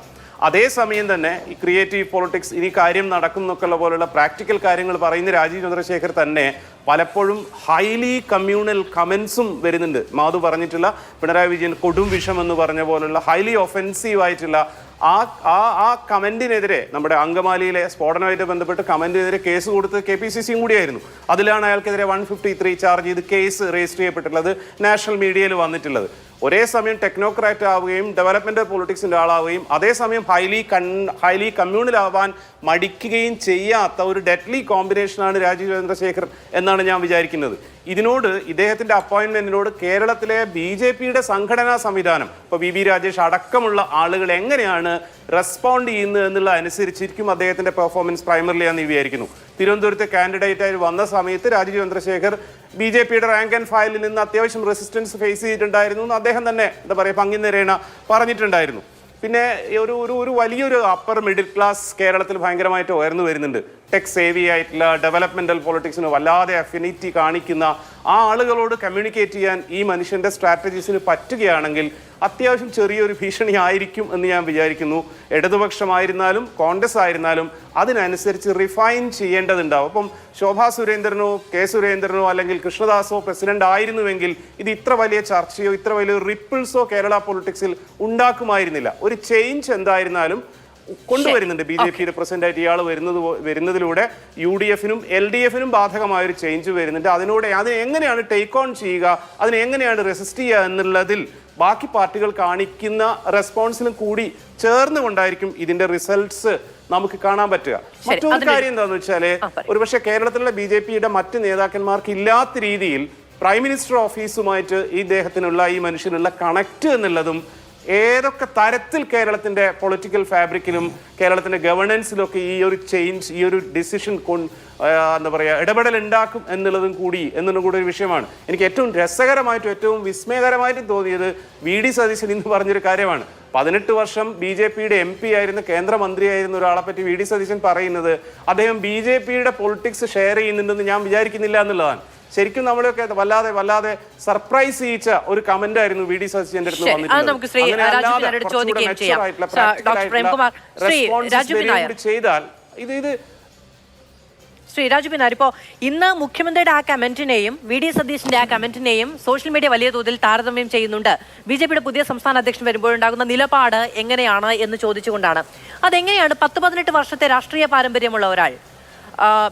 അതേസമയം തന്നെ ഈ ക്രിയേറ്റീവ് പൊളിറ്റിക്സ്, ഇനി കാര്യം നടക്കും എന്നൊക്കെയുള്ള പോലുള്ള പ്രാക്ടിക്കൽ കാര്യങ്ങൾ പറയുന്ന രാജീവ് ചന്ദ്രശേഖർ തന്നെ പലപ്പോഴും ഹൈലി കമ്മ്യൂണൽ കമൻസും വരുന്നുണ്ട്. മാധു പറഞ്ഞിട്ടുള്ള പിണറായി വിജയൻ കൊടും വിഷം എന്ന് പറഞ്ഞ പോലുള്ള ഹൈലി ഒഫെൻസീവ് ആയിട്ടുള്ള ആ കമന്റിനെതിരെ, നമ്മുടെ അങ്കമാലിയിലെ സ്ഫോടനവുമായിട്ട് ബന്ധപ്പെട്ട് കമന്റിനെതിരെ കേസ് കൊടുത്ത് KPCCയും കൂടിയായിരുന്നു. അതിലാണ് അയാൾക്കെതിരെ 153 ചാർജ് ചെയ്ത് കേസ് രജിസ്റ്റർ ചെയ്യപ്പെട്ടിട്ടുള്ളത്, നാഷണൽ മീഡിയയിൽ വന്നിട്ടുള്ളത്. ഒരേ സമയം ടെക്നോക്രാറ്റ് ആവുകയും ഡെവലപ്മെന്റ് പൊളിറ്റിക്സിന്റെ ആളാവുകയും അതേസമയം ഹൈലി കമ്മ്യൂണലാവാൻ മടിക്കുകയും ചെയ്യാത്ത ഒരു ഡെഡ്ലി കോമ്പിനേഷനാണ് രാജീവ് ചന്ദ്രശേഖർ എന്നാണ് ഞാൻ വിചാരിക്കുന്നത്. ഇതിനോട്, ഇദ്ദേഹത്തിന്റെ അപ്പോയിന്റ്മെന്റിനോട് കേരളത്തിലെ BJPയുടെ സംഘടനാ സംവിധാനം, ഇപ്പോൾ VV രാജേഷ് അടക്കമുള്ള ആളുകൾ എങ്ങനെയാണ് റെസ്പോണ്ട് ചെയ്യുന്നത് എന്നുള്ള അനുസരിച്ചിരിക്കും അദ്ദേഹത്തിന്റെ പെർഫോമൻസ് പ്രൈമറിലി എന്ന് വിചാരിക്കുന്നു. തിരുവനന്തപുരത്തെ കാൻഡിഡേറ്റ് ആയി വന്ന സമയത്ത് രാജീവ് ചന്ദ്രശേഖർ BJPയുടെ റാങ്ക് ആൻഡ് ഫയലിൽ നിന്ന് അത്യാവശ്യം റെസിസ്റ്റൻസ് ഫേസ് ചെയ്തിട്ടുണ്ടായിരുന്നു എന്ന് അദ്ദേഹം തന്നെ പങ്കിനിരേണ പറഞ്ഞിട്ടുണ്ടായിരുന്നു. പിന്നെ ഒരു വലിയൊരു അപ്പർ മിഡിൽ ക്ലാസ് കേരളത്തിൽ ഭയങ്കരമായിട്ട് ഉയർന്നു വരുന്നുണ്ട്. ടെക് സേവി ആയിട്ടുള്ള ഡെവലപ്മെന്റൽ പൊളിറ്റിക്സിന് വല്ലാതെ അഫിനിറ്റി കാണിക്കുന്ന ആ ആളുകളോട് കമ്മ്യൂണിക്കേറ്റ് ചെയ്യാൻ ഈ മനുഷ്യന്റെ സ്ട്രാറ്റജീസിന് പറ്റുകയാണെങ്കിൽ അത്യാവശ്യം ചെറിയൊരു ഭീഷണി ആയിരിക്കും എന്ന് ഞാൻ വിചാരിക്കുന്നു. ഇടതുപക്ഷമായിരുന്നാലും കോൺഗ്രസ് ആയിരുന്നാലും അതിനനുസരിച്ച് റിഫൈൻ ചെയ്യേണ്ടതുണ്ടാവും. അപ്പം ശോഭാ സുരേന്ദ്രനോ K സുരേന്ദ്രനോ അല്ലെങ്കിൽ കൃഷ്ണദാസോ പ്രസിഡന്റ് ആയിരുന്നുവെങ്കിൽ ഇത് ഇത്ര വലിയ ചർച്ചയോ ഇത്ര വലിയ റിപ്പിൾസോ കേരള പൊളിറ്റിക്സിൽ ഉണ്ടാക്കുമായിരുന്നില്ല. ഒരു ചേഞ്ച് എന്തായിരുന്നാലും കൊണ്ടുവരുന്നുണ്ട് BJPയുടെ പ്രസിഡന്റായിട്ട് ഇയാൾ വരുന്നതിലൂടെ UDFനും LDFനും ബാധകമായൊരു ചേഞ്ച് വരുന്നുണ്ട്. അതിനെ എങ്ങനെയാണ് ടേക്ക് ഓൺ ചെയ്യുക, അതിനെ എങ്ങനെയാണ് റെസിസ്റ്റ് ചെയ്യുക എന്നുള്ളതിൽ ബാക്കി പാർട്ടികൾ കാണിക്കുന്ന റെസ്പോൺസിനും കൂടി ചേർന്നുകൊണ്ടായിരിക്കും ഇതിന്റെ റിസൾട്ട്സ് നമുക്ക് കാണാൻ പറ്റുക. മറ്റൊരു കാര്യം എന്താണെന്ന് വെച്ചാല്, ഒരുപക്ഷെ കേരളത്തിലുള്ള BJPയുടെ മറ്റ് നേതാക്കന്മാർക്ക് ഇല്ലാത്ത രീതിയിൽ പ്രൈം മിനിസ്റ്റർ ഓഫീസുമായിട്ട് ഈ മനുഷ്യനുള്ള കണക്ട് എന്നുള്ളതും ഏതൊക്കെ തരത്തിൽ കേരളത്തിൻ്റെ പൊളിറ്റിക്കൽ ഫാബ്രിക്കിലും കേരളത്തിൻ്റെ ഗവർണൻസിലൊക്കെ ഈ ഒരു ചേഞ്ച്, ഈ ഒരു ഡിസിഷൻ എന്താ പറയുക ഇടപെടൽ ഉണ്ടാക്കും എന്നുള്ളതും കൂടി ഒരു വിഷയമാണ്. എനിക്ക് ഏറ്റവും രസകരമായിട്ടും ഏറ്റവും വിസ്മയകരമായിട്ടും തോന്നിയത് വി ഡി സതീശൻ ഇന്ന് പറഞ്ഞൊരു കാര്യമാണ്. 18 വർഷം BJPയുടെ MP ആയിരുന്ന കേന്ദ്രമന്ത്രിയായിരുന്ന ഒരാളെ പറ്റി വി ഡി സതീശൻ പറയുന്നത് അദ്ദേഹം BJPയുടെ പൊളിറ്റിക്സ് ഷെയർ ചെയ്യുന്നുണ്ടെന്ന് ഞാൻ വിചാരിക്കുന്നില്ല എന്നുള്ളതാണ്. ശരിക്കും നമ്മളെയൊക്കെ വല്ലാതെ സർപ്രൈസ് ചെയ്യിച്ച ഒരു കമന്റ് ആയിരുന്നു വി ഡി സതീശന്റെ അടുത്ത് ചെയ്താൽ ഇത് ശ്രീ രാജു പിന്നാർ, ഇപ്പോൾ ഇന്ന് മുഖ്യമന്ത്രിയുടെ ആ കമന്റിനെയും വി ഡി സതീശിന്റെ ആ കമന്റിനെയും സോഷ്യൽ മീഡിയ വലിയ തോതിൽ താരതമ്യം ചെയ്യുന്നുണ്ട്. BJPയുടെ പുതിയ സംസ്ഥാന അധ്യക്ഷൻ വരുമ്പോഴുണ്ടാകുന്ന നിലപാട് എങ്ങനെയാണ് എന്ന് ചോദിച്ചുകൊണ്ടാണ്. അതെങ്ങനെയാണ് 10-18 വർഷത്തെ രാഷ്ട്രീയ പാരമ്പര്യമുള്ള ഒരാൾ,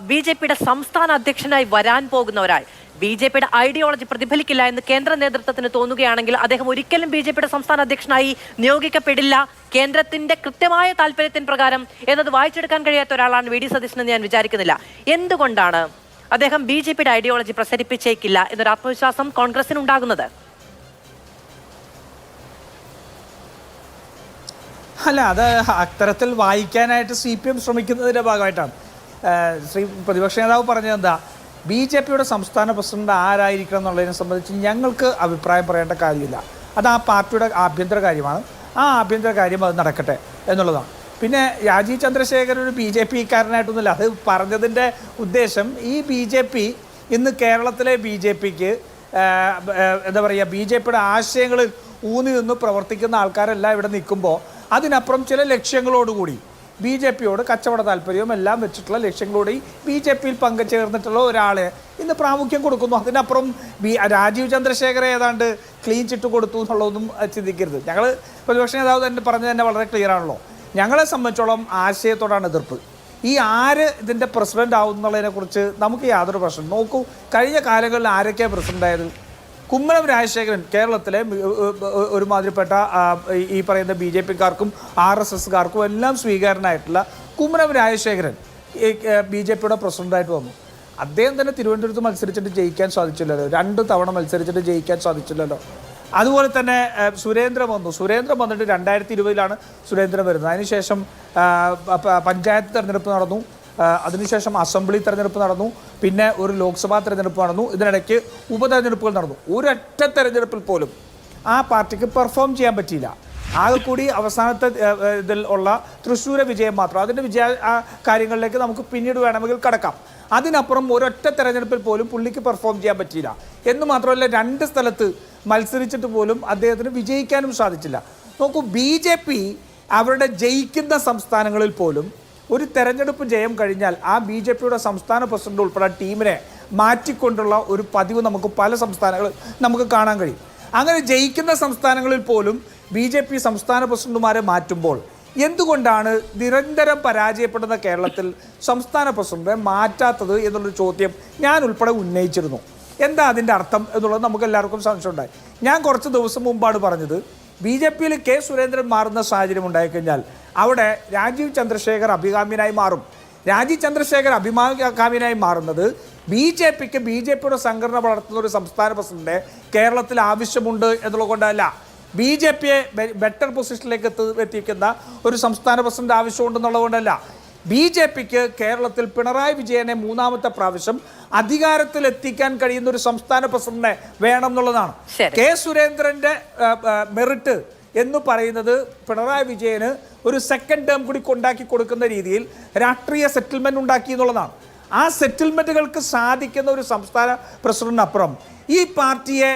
BJPയുടെ സംസ്ഥാന അധ്യക്ഷനായി വരാൻ പോകുന്ന ഒരാൾ, BJPയുടെ ഐഡിയോളജി പ്രതിഫലിക്കില്ല എന്ന് കേന്ദ്ര നേതൃത്വത്തിന് തോന്നുകയാണെങ്കിൽ അദ്ദേഹം ഒരിക്കലും BJPയുടെ സംസ്ഥാന അധ്യക്ഷനായി നിയോഗിക്കപ്പെടില്ല, കേന്ദ്രത്തിന്റെ കൃത്യമായ താല്പര്യത്തിന് പ്രകാരം എന്നത് വായിച്ചെടുക്കാൻ കഴിയാത്ത ഒരാളാണ് വി ഡി സതീശൻ എന്ന് ഞാൻ വിചാരിക്കുന്നില്ല. എന്തുകൊണ്ടാണ് അദ്ദേഹം BJPയുടെ ഐഡിയോളജി പ്രസരിപ്പിച്ചേക്കില്ല എന്നൊരു ആത്മവിശ്വാസം കോൺഗ്രസിന് ഉണ്ടാകുന്നത്? അല്ല, അത് അത്തരത്തിൽ വായിക്കാനായിട്ട് CPM ശ്രമിക്കുന്നതിൻ്റെ ഭാഗമായിട്ടാണ്. ശ്രീ പ്രതിപക്ഷ നേതാവ് പറഞ്ഞത് എന്താ, BJPയുടെ സംസ്ഥാന പ്രസിഡന്റ് ആരായിരിക്കണം എന്നുള്ളതിനെ സംബന്ധിച്ച് ഞങ്ങൾക്ക് അഭിപ്രായം പറയേണ്ട കാര്യമില്ല. അത് ആ പാർട്ടിയുടെ ആഭ്യന്തര കാര്യമാണ്. ആ ആഭ്യന്തര കാര്യം അത് നടക്കട്ടെ എന്നുള്ളതാണ്. പിന്നെ രാജീവ് ചന്ദ്രശേഖരൻ ഒരു BJPക്കാരനായിട്ടൊന്നുമില്ല. അത് പറഞ്ഞതിൻ്റെ ഉദ്ദേശം ഈ BJP ഇന്ന് കേരളത്തിലെ BJPക്ക് എന്താ പറയുക, BJPയുടെ ആശയങ്ങളിൽ ഊന്നി നിന്ന് പ്രവർത്തിക്കുന്ന ആൾക്കാരെല്ലാം ഇവിടെ നിൽക്കുമ്പോൾ അതിനപ്പുറം ചില ലക്ഷ്യങ്ങളോടുകൂടി BJPയോട് കച്ചവട താല്പര്യവും എല്ലാം വെച്ചിട്ടുള്ള ലക്ഷ്യങ്ങളോടെ BJPയിൽ പങ്കുചേർന്നിട്ടുള്ള ഒരാളെ ഇന്ന് പ്രാമുഖ്യം കൊടുക്കുന്നു. അതിനപ്പുറം രാജീവ് ചന്ദ്രശേഖരെ ഏതാണ്ട് ക്ലീൻ ചിറ്റ് കൊടുത്തു എന്നുള്ളതൊന്നും ചിന്തിക്കരുത്. ഞങ്ങൾ പ്രതിപക്ഷ നേതാവ് തന്നെ പറഞ്ഞത് തന്നെ വളരെ ക്ലിയർ ആണല്ലോ. ഞങ്ങളെ സംബന്ധിച്ചോളം ആശയത്തോടാണ് എതിർപ്പ്. ഈ ആര് ഇതിൻ്റെ പ്രസിഡന്റ് ആവും എന്നുള്ളതിനെക്കുറിച്ച് നമുക്ക് യാതൊരു പ്രശ്നം. നോക്കൂ, കഴിഞ്ഞ കാലങ്ങളിൽ ആരൊക്കെയാണ് പ്രസിഡൻ്റായത്? കുമ്മനം രാജശേഖരൻ കേരളത്തിലെ ഒരുമാതിരിപ്പെട്ട ഈ പറയുന്ന BJPക്കാർക്കും RSSകാർക്കും എല്ലാം സ്വീകാരനായിട്ടുള്ള കുമ്മനം രാജശേഖരൻ BJPയുടെ പ്രസിഡൻ്റായിട്ട് വന്നു. അദ്ദേഹം തന്നെ തിരുവനന്തപുരത്ത് മത്സരിച്ചിട്ട് ജയിക്കാൻ സാധിച്ചില്ലല്ലോ, 2 തവണ മത്സരിച്ചിട്ട് ജയിക്കാൻ സാധിച്ചില്ലല്ലോ. അതുപോലെ തന്നെ സുരേന്ദ്രൻ വന്നു. സുരേന്ദ്രൻ വന്നിട്ട് 2020 സുരേന്ദ്രൻ വരുന്നത്. അതിനുശേഷം പഞ്ചായത്ത് തെരഞ്ഞെടുപ്പ് നടന്നു, അതിനുശേഷം അസംബ്ലി തെരഞ്ഞെടുപ്പ് നടന്നു, പിന്നെ ഒരു ലോക്സഭാ തെരഞ്ഞെടുപ്പ് നടന്നു, ഇതിനിടയ്ക്ക് ഉപതെരഞ്ഞെടുപ്പുകൾ നടന്നു. ഒരൊറ്റ തെരഞ്ഞെടുപ്പിൽ പോലും ആ പാർട്ടിക്ക് പെർഫോം ചെയ്യാൻ പറ്റിയില്ല. ആകെ കൂടി അവസാനത്തെ ഇതിൽ ഉള്ള തൃശ്ശൂരെ വിജയം മാത്രം. അതിൻ്റെ കാര്യങ്ങളിലേക്ക് നമുക്ക് പിന്നീട് വേണമെങ്കിൽ കടക്കാം. അതിനപ്പുറം ഒരൊറ്റ തെരഞ്ഞെടുപ്പിൽ പോലും പുള്ളിക്ക് പെർഫോം ചെയ്യാൻ പറ്റിയില്ല. എന്ന് മാത്രമല്ല 2 സ്ഥലത്ത് മത്സരിച്ചിട്ട് പോലും അദ്ദേഹത്തിന് വിജയിക്കാനും സാധിച്ചില്ല. നോക്കൂ, BJP അവരുടെ ജയിക്കുന്ന സംസ്ഥാനങ്ങളിൽ പോലും ഒരു തെരഞ്ഞെടുപ്പ് ജയം കഴിഞ്ഞാൽ ആ BJPയുടെ സംസ്ഥാന പ്രസിഡന്റ് ഉൾപ്പെടെ ടീമിനെ മാറ്റിക്കൊണ്ടുള്ള ഒരു പതിവ് നമുക്ക് പല സംസ്ഥാനങ്ങളിൽ നമുക്ക് കാണാൻ കഴിയും. അങ്ങനെ ജയിക്കുന്ന സംസ്ഥാനങ്ങളിൽ പോലും BJP സംസ്ഥാന പ്രസിഡന്റുമാരെ മാറ്റുമ്പോൾ എന്തുകൊണ്ടാണ് നിരന്തരം പരാജയപ്പെടുന്ന കേരളത്തിൽ സംസ്ഥാന പ്രസിഡന്റിനെ മാറ്റാത്തത് എന്നുള്ളൊരു ചോദ്യം ഞാൻ ഉൾപ്പെടെ ഉന്നയിച്ചിരുന്നു. എന്താ അതിൻ്റെ അർത്ഥം എന്നുള്ളത് നമുക്ക് എല്ലാവർക്കും സംശയമുണ്ടായി. ഞാൻ കുറച്ച് ദിവസം മുമ്പാണ് പറഞ്ഞത്, BJPയിൽ K സുരേന്ദ്രൻ മാറുന്ന സാഹചര്യം ഉണ്ടായിക്കഴിഞ്ഞാൽ അവിടെ രാജീവ് ചന്ദ്രശേഖർ അഭികാമ്യനായി മാറും. രാജീവ് ചന്ദ്രശേഖർ അഭികാമ്യനായി മാറുന്നത് BJPയുടെ സംഘടന വളർത്തുന്ന ഒരു സംസ്ഥാന പ്രസിഡന്റിനെ കേരളത്തിൽ ആവശ്യമുണ്ട് എന്നുള്ളത് കൊണ്ടല്ല. BJPയെ ബെറ്റർ പൊസിഷനിലേക്ക് എത്തിക്കുന്ന ഒരു സംസ്ഥാന പ്രസിഡന്റ് ആവശ്യമുണ്ടെന്നുള്ളത് കൊണ്ടല്ല. BJPക്ക് കേരളത്തിൽ പിണറായി വിജയനെ 3ാമത്തെ പ്രാവശ്യം അധികാരത്തിൽ എത്തിക്കാൻ കഴിയുന്ന ഒരു സംസ്ഥാന പ്രസിഡന്റിനെ വേണം എന്നുള്ളതാണ്. K സുരേന്ദ്രന്റെ മെറിറ്റ് എന്ന് പറയുന്നത് പിണറായി വിജയന് ഒരു സെക്കൻഡ് ടേം കൂടി കൊണ്ടാക്കി കൊടുക്കുന്ന രീതിയിൽ രാഷ്ട്രീയ സെറ്റിൽമെന്റ് ഉണ്ടാക്കി എന്നുള്ളതാണ്. ആ സെറ്റിൽമെന്റുകൾക്ക് സാധിക്കുന്ന ഒരു സംസ്ഥാന പ്രസിഡന്റിനപ്പുറം ഈ പാർട്ടിയെ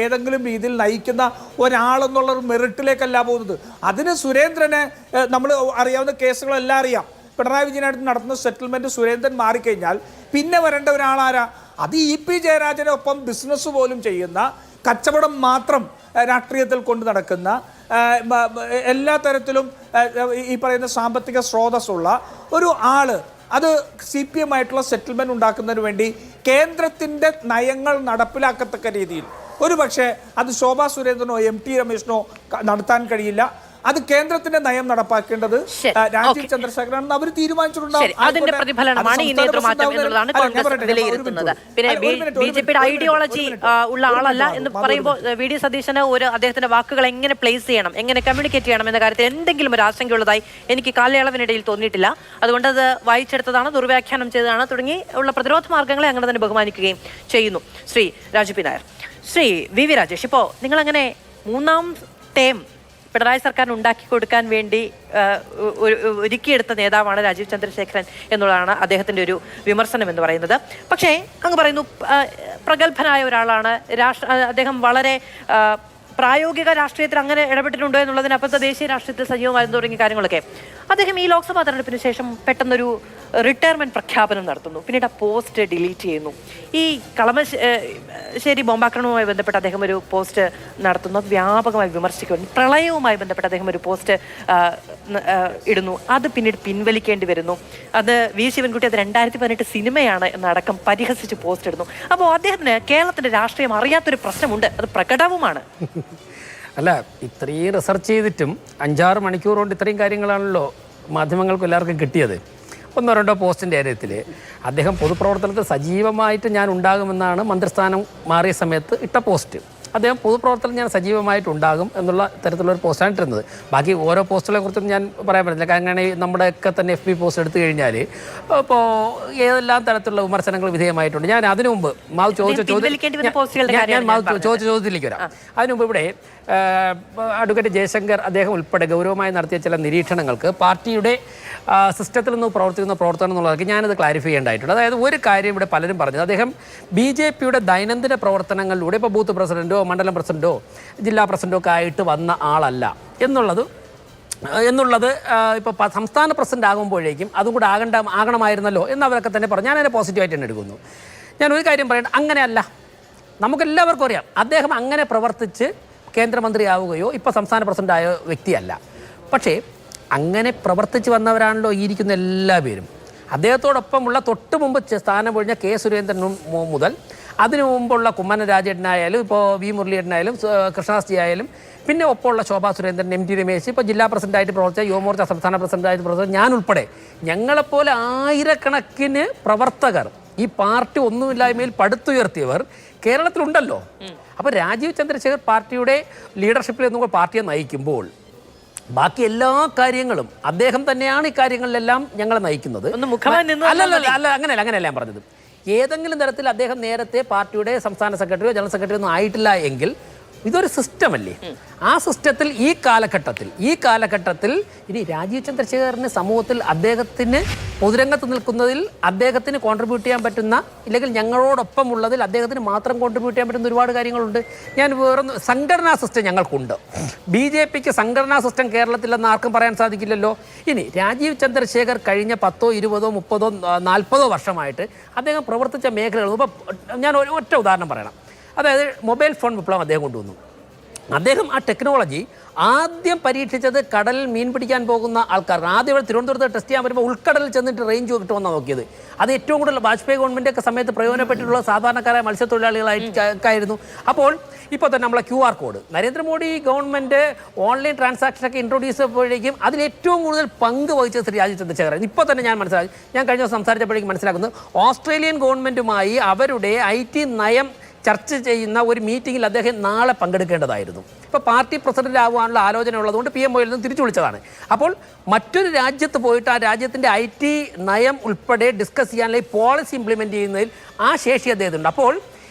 ഏതെങ്കിലും രീതിയിൽ നയിക്കുന്ന ഒരാളെന്നുള്ള ഒരു മെറിറ്റിലേക്കല്ല പോകുന്നത്. അതിന് സുരേന്ദ്രനെ നമ്മൾ അറിയാവുന്ന കേസുകളെല്ലാം അറിയാം. പിണറായി വിജയനായിട്ട് നടത്തുന്ന സെറ്റിൽമെന്റ് സുരേന്ദ്രൻ മാറിക്കഴിഞ്ഞാൽ പിന്നെ വരേണ്ട ഒരാളാരാ? അത് EP ജയരാജനൊപ്പം ബിസിനസ് പോലും ചെയ്യുന്ന, കച്ചവടം മാത്രം രാഷ്ട്രീയത്തിൽ കൊണ്ട് നടക്കുന്ന, എല്ലാ തരത്തിലും ഈ പറയുന്ന സാമ്പത്തിക സ്രോതസ്സുള്ള ഒരു ആള്, അത് CPM ആയിട്ടുള്ള സെറ്റിൽമെന്റ് ഉണ്ടാക്കുന്നതിന് വേണ്ടി കേന്ദ്രത്തിൻ്റെ നയങ്ങൾ നടപ്പിലാക്കത്തക്ക രീതിയിൽ ഒരു പക്ഷേ അത് ശോഭാ സുരേന്ദ്രനോ MT രമേശിനോ നടത്താൻ കഴിയില്ല. അത് കേന്ദ്രത്തിന്റെ നയം നടപ്പാക്കേണ്ടത് ശരി. രാജീവ് ഓക്കേ. ചന്ദ്രശേഖരനാണെന്ന് അവർ ശരി, തീരുമാനിച്ചിട്ടുണ്ടാവും. അതിന്റെ പ്രതിഫലനമാണ് ഈ നേതൃമാറ്റം എന്നുള്ളതാണ് കോൺഗ്രസ് വിലയിരുത്തുന്നത്. പിന്നെ ബി.ജെ.പിയുടെ ഐഡിയോളജി ഉള്ള ആളല്ല എന്ന് പറയുമ്പോൾ വി.ഡി. സതീശന് അദ്ദേഹത്തിന്റെ വാക്കുകൾ എങ്ങനെ പ്ലേസ് ചെയ്യണം, എങ്ങനെ കമ്മ്യൂണിക്കേറ്റ് ചെയ്യണം എന്ന കാര്യത്തിൽ എന്തെങ്കിലും ഒരു ആശങ്കയുള്ളതായി എനിക്ക് കാലയളവിനിടയിൽ തോന്നിയിട്ടില്ല. അതുകൊണ്ട് അത് വായിച്ചെടുത്തതാണ്, ദുർവ്യാഖ്യാനം ചെയ്തതാണ് തുടങ്ങി ഉള്ള പ്രതിരോധ മാർഗങ്ങളെ അങ്ങനെ തന്നെ ബഹുമാനിക്കുകയും ചെയ്യുന്നു. ശ്രീ രാജു പി നായർ, ശ്രീ വി രാജേഷ്, ഇപ്പോൾ നിങ്ങളങ്ങനെ മൂന്നാം ടേം പിണറായി സർക്കാരിന് ഉണ്ടാക്കി കൊടുക്കാൻ വേണ്ടി ഒരുക്കിയെടുത്ത നേതാവാണ് രാജീവ് ചന്ദ്രശേഖരൻ എന്നുള്ളതാണ് അദ്ദേഹത്തിൻ്റെ ഒരു വിമർശനം എന്ന് പറയുന്നത്. പക്ഷേ അങ്ങ് പറയുന്നു പ്രഗത്ഭനായ ഒരാളാണ്, അദ്ദേഹം വളരെ പ്രായോഗിക രാഷ്ട്രീയത്തിൽ അങ്ങനെ ഇടപെട്ടിട്ടുണ്ടോ എന്നുള്ളതിനപ്പുറത്ത് ദേശീയ രാഷ്ട്രീയത്തിൽ സജീവമായിരുന്നു തുടങ്ങിയ കാര്യങ്ങളൊക്കെ. അദ്ദേഹം ഈ ലോക്സഭാ തെരഞ്ഞെടുപ്പിന് ശേഷം പെട്ടെന്നൊരു റിട്ടയർമെന്റ് പ്രഖ്യാപനം നടത്തുന്നു, പിന്നീട് ആ പോസ്റ്റ് ഡിലീറ്റ് ചെയ്യുന്നു. ഈ കളമശ്ശേരി ബോംബാക്രമണവുമായി ബന്ധപ്പെട്ട് അദ്ദേഹം ഒരു പോസ്റ്റ് നടത്തുന്നു, വ്യാപകമായി വിമർശിക്കുന്നു. പ്രളയവുമായി ബന്ധപ്പെട്ട് അദ്ദേഹം ഒരു പോസ്റ്റ് ഇടുന്നു, അത് പിന്നീട് പിൻവലിക്കേണ്ടി വരുന്നു. അത് വി ശിവൻകുട്ടി അത് 2018 സിനിമയാണ് എന്നടക്കം പരിഹസിച്ച് പോസ്റ്റ് ഇടുന്നു. അപ്പോൾ അദ്ദേഹത്തിന് കേരളത്തിന്റെ രാഷ്ട്രീയം അറിയാത്തൊരു പ്രശ്നമുണ്ട്, അത് പ്രകടവുമാണ്. അല്ല, ഇത്രയും റിസർച്ച് ചെയ്തിട്ടും 5-6 മണിക്കൂർ കൊണ്ട് ഇത്രയും കാര്യങ്ങളാണല്ലോ മാധ്യമങ്ങൾക്കും എല്ലാവർക്കും കിട്ടിയത്. 1-2 പോസ്റ്റിൻ്റെ കാര്യത്തിൽ അദ്ദേഹം പൊതുപ്രവർത്തനത്തിൽ സജീവമായിട്ട് ഞാൻ ഉണ്ടാകുമെന്നാണ് മന്ത്രിസ്ഥാനം മാറിയ സമയത്ത് ഇട്ട പോസ്റ്റ്. അദ്ദേഹം പൊതുപ്രവർത്തനം ഞാൻ സജീവമായിട്ടുണ്ടാകും എന്നുള്ള തരത്തിലുള്ളൊരു പോസ്റ്റാണ് ഇട്ടിരുന്നത്. ബാക്കി ഓരോ പോസ്റ്റുകളെ കുറിച്ചും ഞാൻ പറയാൻ പറ്റില്ല. കാരണം നമ്മുടെയൊക്കെ തന്നെ FB പോസ്റ്റ് എടുത്തു കഴിഞ്ഞാൽ ഇപ്പോൾ ഏതെല്ലാം തരത്തിലുള്ള വിമർശനങ്ങൾ വിധേയമായിട്ടുണ്ട്. ഞാൻ അതിനു മുമ്പ് മാവ് ചോദിച്ച ചോദ്യത്തിലേക്ക് വരാം. അതിനു മുമ്പ് ഇവിടെ അഡ്വക്കേറ്റ് ജയശങ്കർ അദ്ദേഹം ഉൾപ്പെടെ ഗൗരവമായി നടത്തിയ ചില നിരീക്ഷണങ്ങൾക്ക് പാർട്ടിയുടെ സിസ്റ്റത്തിൽ നിന്ന് പ്രവർത്തിക്കുന്ന പ്രവർത്തനം എന്നുള്ളതൊക്കെ ഞാനത് ക്ലാരിഫൈ ചെയ്യേണ്ടതായിട്ടുണ്ട്. അതായത് ഒരു കാര്യം ഇവിടെ പലരും പറഞ്ഞത്, അദ്ദേഹം BJPയുടെ ദൈനംദിന പ്രവർത്തനങ്ങളിലൂടെ ഇപ്പോൾ ബൂത്ത് പ്രസിഡന്റോ മണ്ഡലം പ്രസിഡന്റോ ജില്ലാ പ്രസിഡന്റോ ഒക്കെ ആയിട്ട് വന്ന ആളല്ല എന്നുള്ളത് ഇപ്പോൾ സംസ്ഥാന പ്രസിഡന്റ് ആകുമ്പോഴേക്കും അതും കൂടെ ആകണമായിരുന്നല്ലോ എന്നവരൊക്കെ തന്നെ പറഞ്ഞു. ഞാനതിനെ പോസിറ്റീവായിട്ട് തന്നെ എടുക്കുന്നു. ഞാൻ ഒരു കാര്യം പറയട്ടെ, അങ്ങനെയല്ല. നമുക്കെല്ലാവർക്കും അറിയാം അദ്ദേഹം അങ്ങനെ പ്രവർത്തിച്ച് കേന്ദ്രമന്ത്രിയാവുകയോ ഇപ്പോൾ സംസ്ഥാന പ്രസിഡന്റായ വ്യക്തിയല്ല. പക്ഷേ അങ്ങനെ പ്രവർത്തിച്ച് വന്നവരാണല്ലോ ഈ ഇരിക്കുന്ന എല്ലാ പേരും. അദ്ദേഹത്തോടൊപ്പമുള്ള തൊട്ട് മുമ്പ് സ്ഥാനം ഒഴിഞ്ഞ K. സുരേന്ദ്രൻ മുതൽ അതിനു മുമ്പുള്ള കുമ്മനം രാജേട്ടനായാലും ഇപ്പോൾ V. മുരളീധരനായാലും കൃഷ്ണദാസ് ആയാലും പിന്നെ ഒപ്പമുള്ള ശോഭാ സുരേന്ദ്രൻ, MT രമേശ്, ഇപ്പോൾ ജില്ലാ പ്രസിഡന്റായിട്ട് പ്രവർത്തിച്ച യുവമോർച്ച സംസ്ഥാന പ്രസിഡന്റായിട്ട് പ്രവർത്തിച്ച ഞാൻ ഉൾപ്പെടെ ഞങ്ങളെപ്പോലെ ആയിരക്കണക്കിന് പ്രവർത്തകർ, ഈ പാർട്ടി ഒന്നുമില്ലായ്മയിൽ പടുത്തുയർത്തിയവർ കേരളത്തിലുണ്ടല്ലോ. അപ്പോൾ രാജീവ് ചന്ദ്രശേഖർ പാർട്ടിയുടെ ലീഡർഷിപ്പിൽ നിന്നും പാർട്ടിയെ നയിക്കുമ്പോൾ ബാക്കി എല്ലാ കാര്യങ്ങളും അദ്ദേഹം തന്നെയാണ്. ഈ കാര്യങ്ങളിലെല്ലാം ഞങ്ങളെ നയിക്കുന്നത്. അങ്ങനെയല്ല ഞാൻ പറഞ്ഞത്. ഏതെങ്കിലും തരത്തിൽ അദ്ദേഹം നേരത്തെ പാർട്ടിയുടെ സംസ്ഥാന സെക്രട്ടറിയോ ജനറൽ സെക്രട്ടറിയോ ഒന്നും ആയിട്ടില്ല എങ്കിൽ ഇതൊരു സിസ്റ്റമല്ലേ. ആ സിസ്റ്റത്തിൽ ഈ കാലഘട്ടത്തിൽ ഇനി രാജീവ് ചന്ദ്രശേഖറിന് സമൂഹത്തിൽ അദ്ദേഹത്തിന് പൊതുരംഗത്ത് നിൽക്കുന്നതിൽ അദ്ദേഹത്തിന് കോൺട്രിബ്യൂട്ട് ചെയ്യാൻ പറ്റുന്ന, ഇല്ലെങ്കിൽ ഞങ്ങളോടൊപ്പം ഉള്ളതിൽ അദ്ദേഹത്തിന് മാത്രം കോൺട്രിബ്യൂട്ട് ചെയ്യാൻ പറ്റുന്ന ഒരുപാട് കാര്യങ്ങളുണ്ട്. ഞാൻ വേറൊന്ന്, സംഘടനാ സിസ്റ്റം ഞങ്ങൾക്കുണ്ട്. BJPക്ക് സംഘടനാ സിസ്റ്റം കേരളത്തിലെന്ന് ആർക്കും പറയാൻ സാധിക്കില്ലല്ലോ. ഇനി രാജീവ് ചന്ദ്രശേഖർ കഴിഞ്ഞ 10, 20, 30, 40 വർഷമായിട്ട് അദ്ദേഹം പ്രവർത്തിച്ച മേഖലകൾ, ഇപ്പോൾ ഞാൻ ഒറ്റ ഉദാഹരണം പറയണം. അതായത് മൊബൈൽ ഫോൺ വിപ്ലവം അദ്ദേഹം കൊണ്ടുവന്നു. അദ്ദേഹം ആ ടെക്നോളജി ആദ്യം പരീക്ഷിച്ചത് കടലിൽ മീൻ പിടിക്കാൻ പോകുന്ന ആൾക്കാർ. ആദ്യം ഇവിടെ തിരുവനന്തപുരത്ത് ടെസ്റ്റ് ചെയ്യാൻ വരുമ്പോൾ ഉൾക്കടലിൽ ചെന്നിട്ട് റേഞ്ച് കിട്ടുമെന്നാണ് നോക്കിയത്. അത് ഏറ്റവും കൂടുതൽ വാജ്പേയി ഗവൺമെൻറ് ഒക്കെ സമയത്ത് പ്രയോജനപ്പെട്ടിട്ടുള്ള സാധാരണക്കാരായ മത്സ്യത്തൊഴിലാളികളായിട്ടായിരുന്നു. അപ്പോൾ ഇപ്പോൾ തന്നെ നമ്മളെ QR code Narendra Modi government online ട്രാൻസാക്ഷനൊക്കെ ഇൻട്രൊഡ്യൂസ് ചെയ്തപ്പോഴേക്കും അതിലേറ്റവും കൂടുതൽ പങ്ക് വഹിച്ചത് ശ്രീ രാജീവ് ചന്ദ്രശേഖരൻ. ഇപ്പോൾ തന്നെ ഞാൻ കഴിഞ്ഞ ദിവസം സംസാരിച്ചപ്പോഴേക്കും മനസ്സിലാക്കുന്നത് ഓസ്ട്രേലിയൻ ഗവൺമെൻറ്റുമായി അവരുടെ IT നയം ചർച്ച ചെയ്യുന്ന ഒരു മീറ്റിങ്ങിൽ അദ്ദേഹം നാളെ പങ്കെടുക്കേണ്ടതായിരുന്നു. ഇപ്പോൾ പാർട്ടി പ്രസിഡന്റ് ആവാനുള്ള ആലോചന ഉള്ളതുകൊണ്ട് PMOയിൽ നിന്ന് തിരിച്ചു വിളിച്ചതാണ്. അപ്പോൾ മറ്റൊരു രാജ്യത്ത് പോയിട്ട് ആ രാജ്യത്തിൻ്റെ IT നയം ഉൾപ്പെടെ ഡിസ്കസ് ചെയ്യാനുള്ള പോളിസി ഇംപ്ലിമെൻറ്റ് ചെയ്യുന്നതിൽ ആ ശേഷി അദ്ദേഹത്തിനുണ്ട്. അപ്പോൾ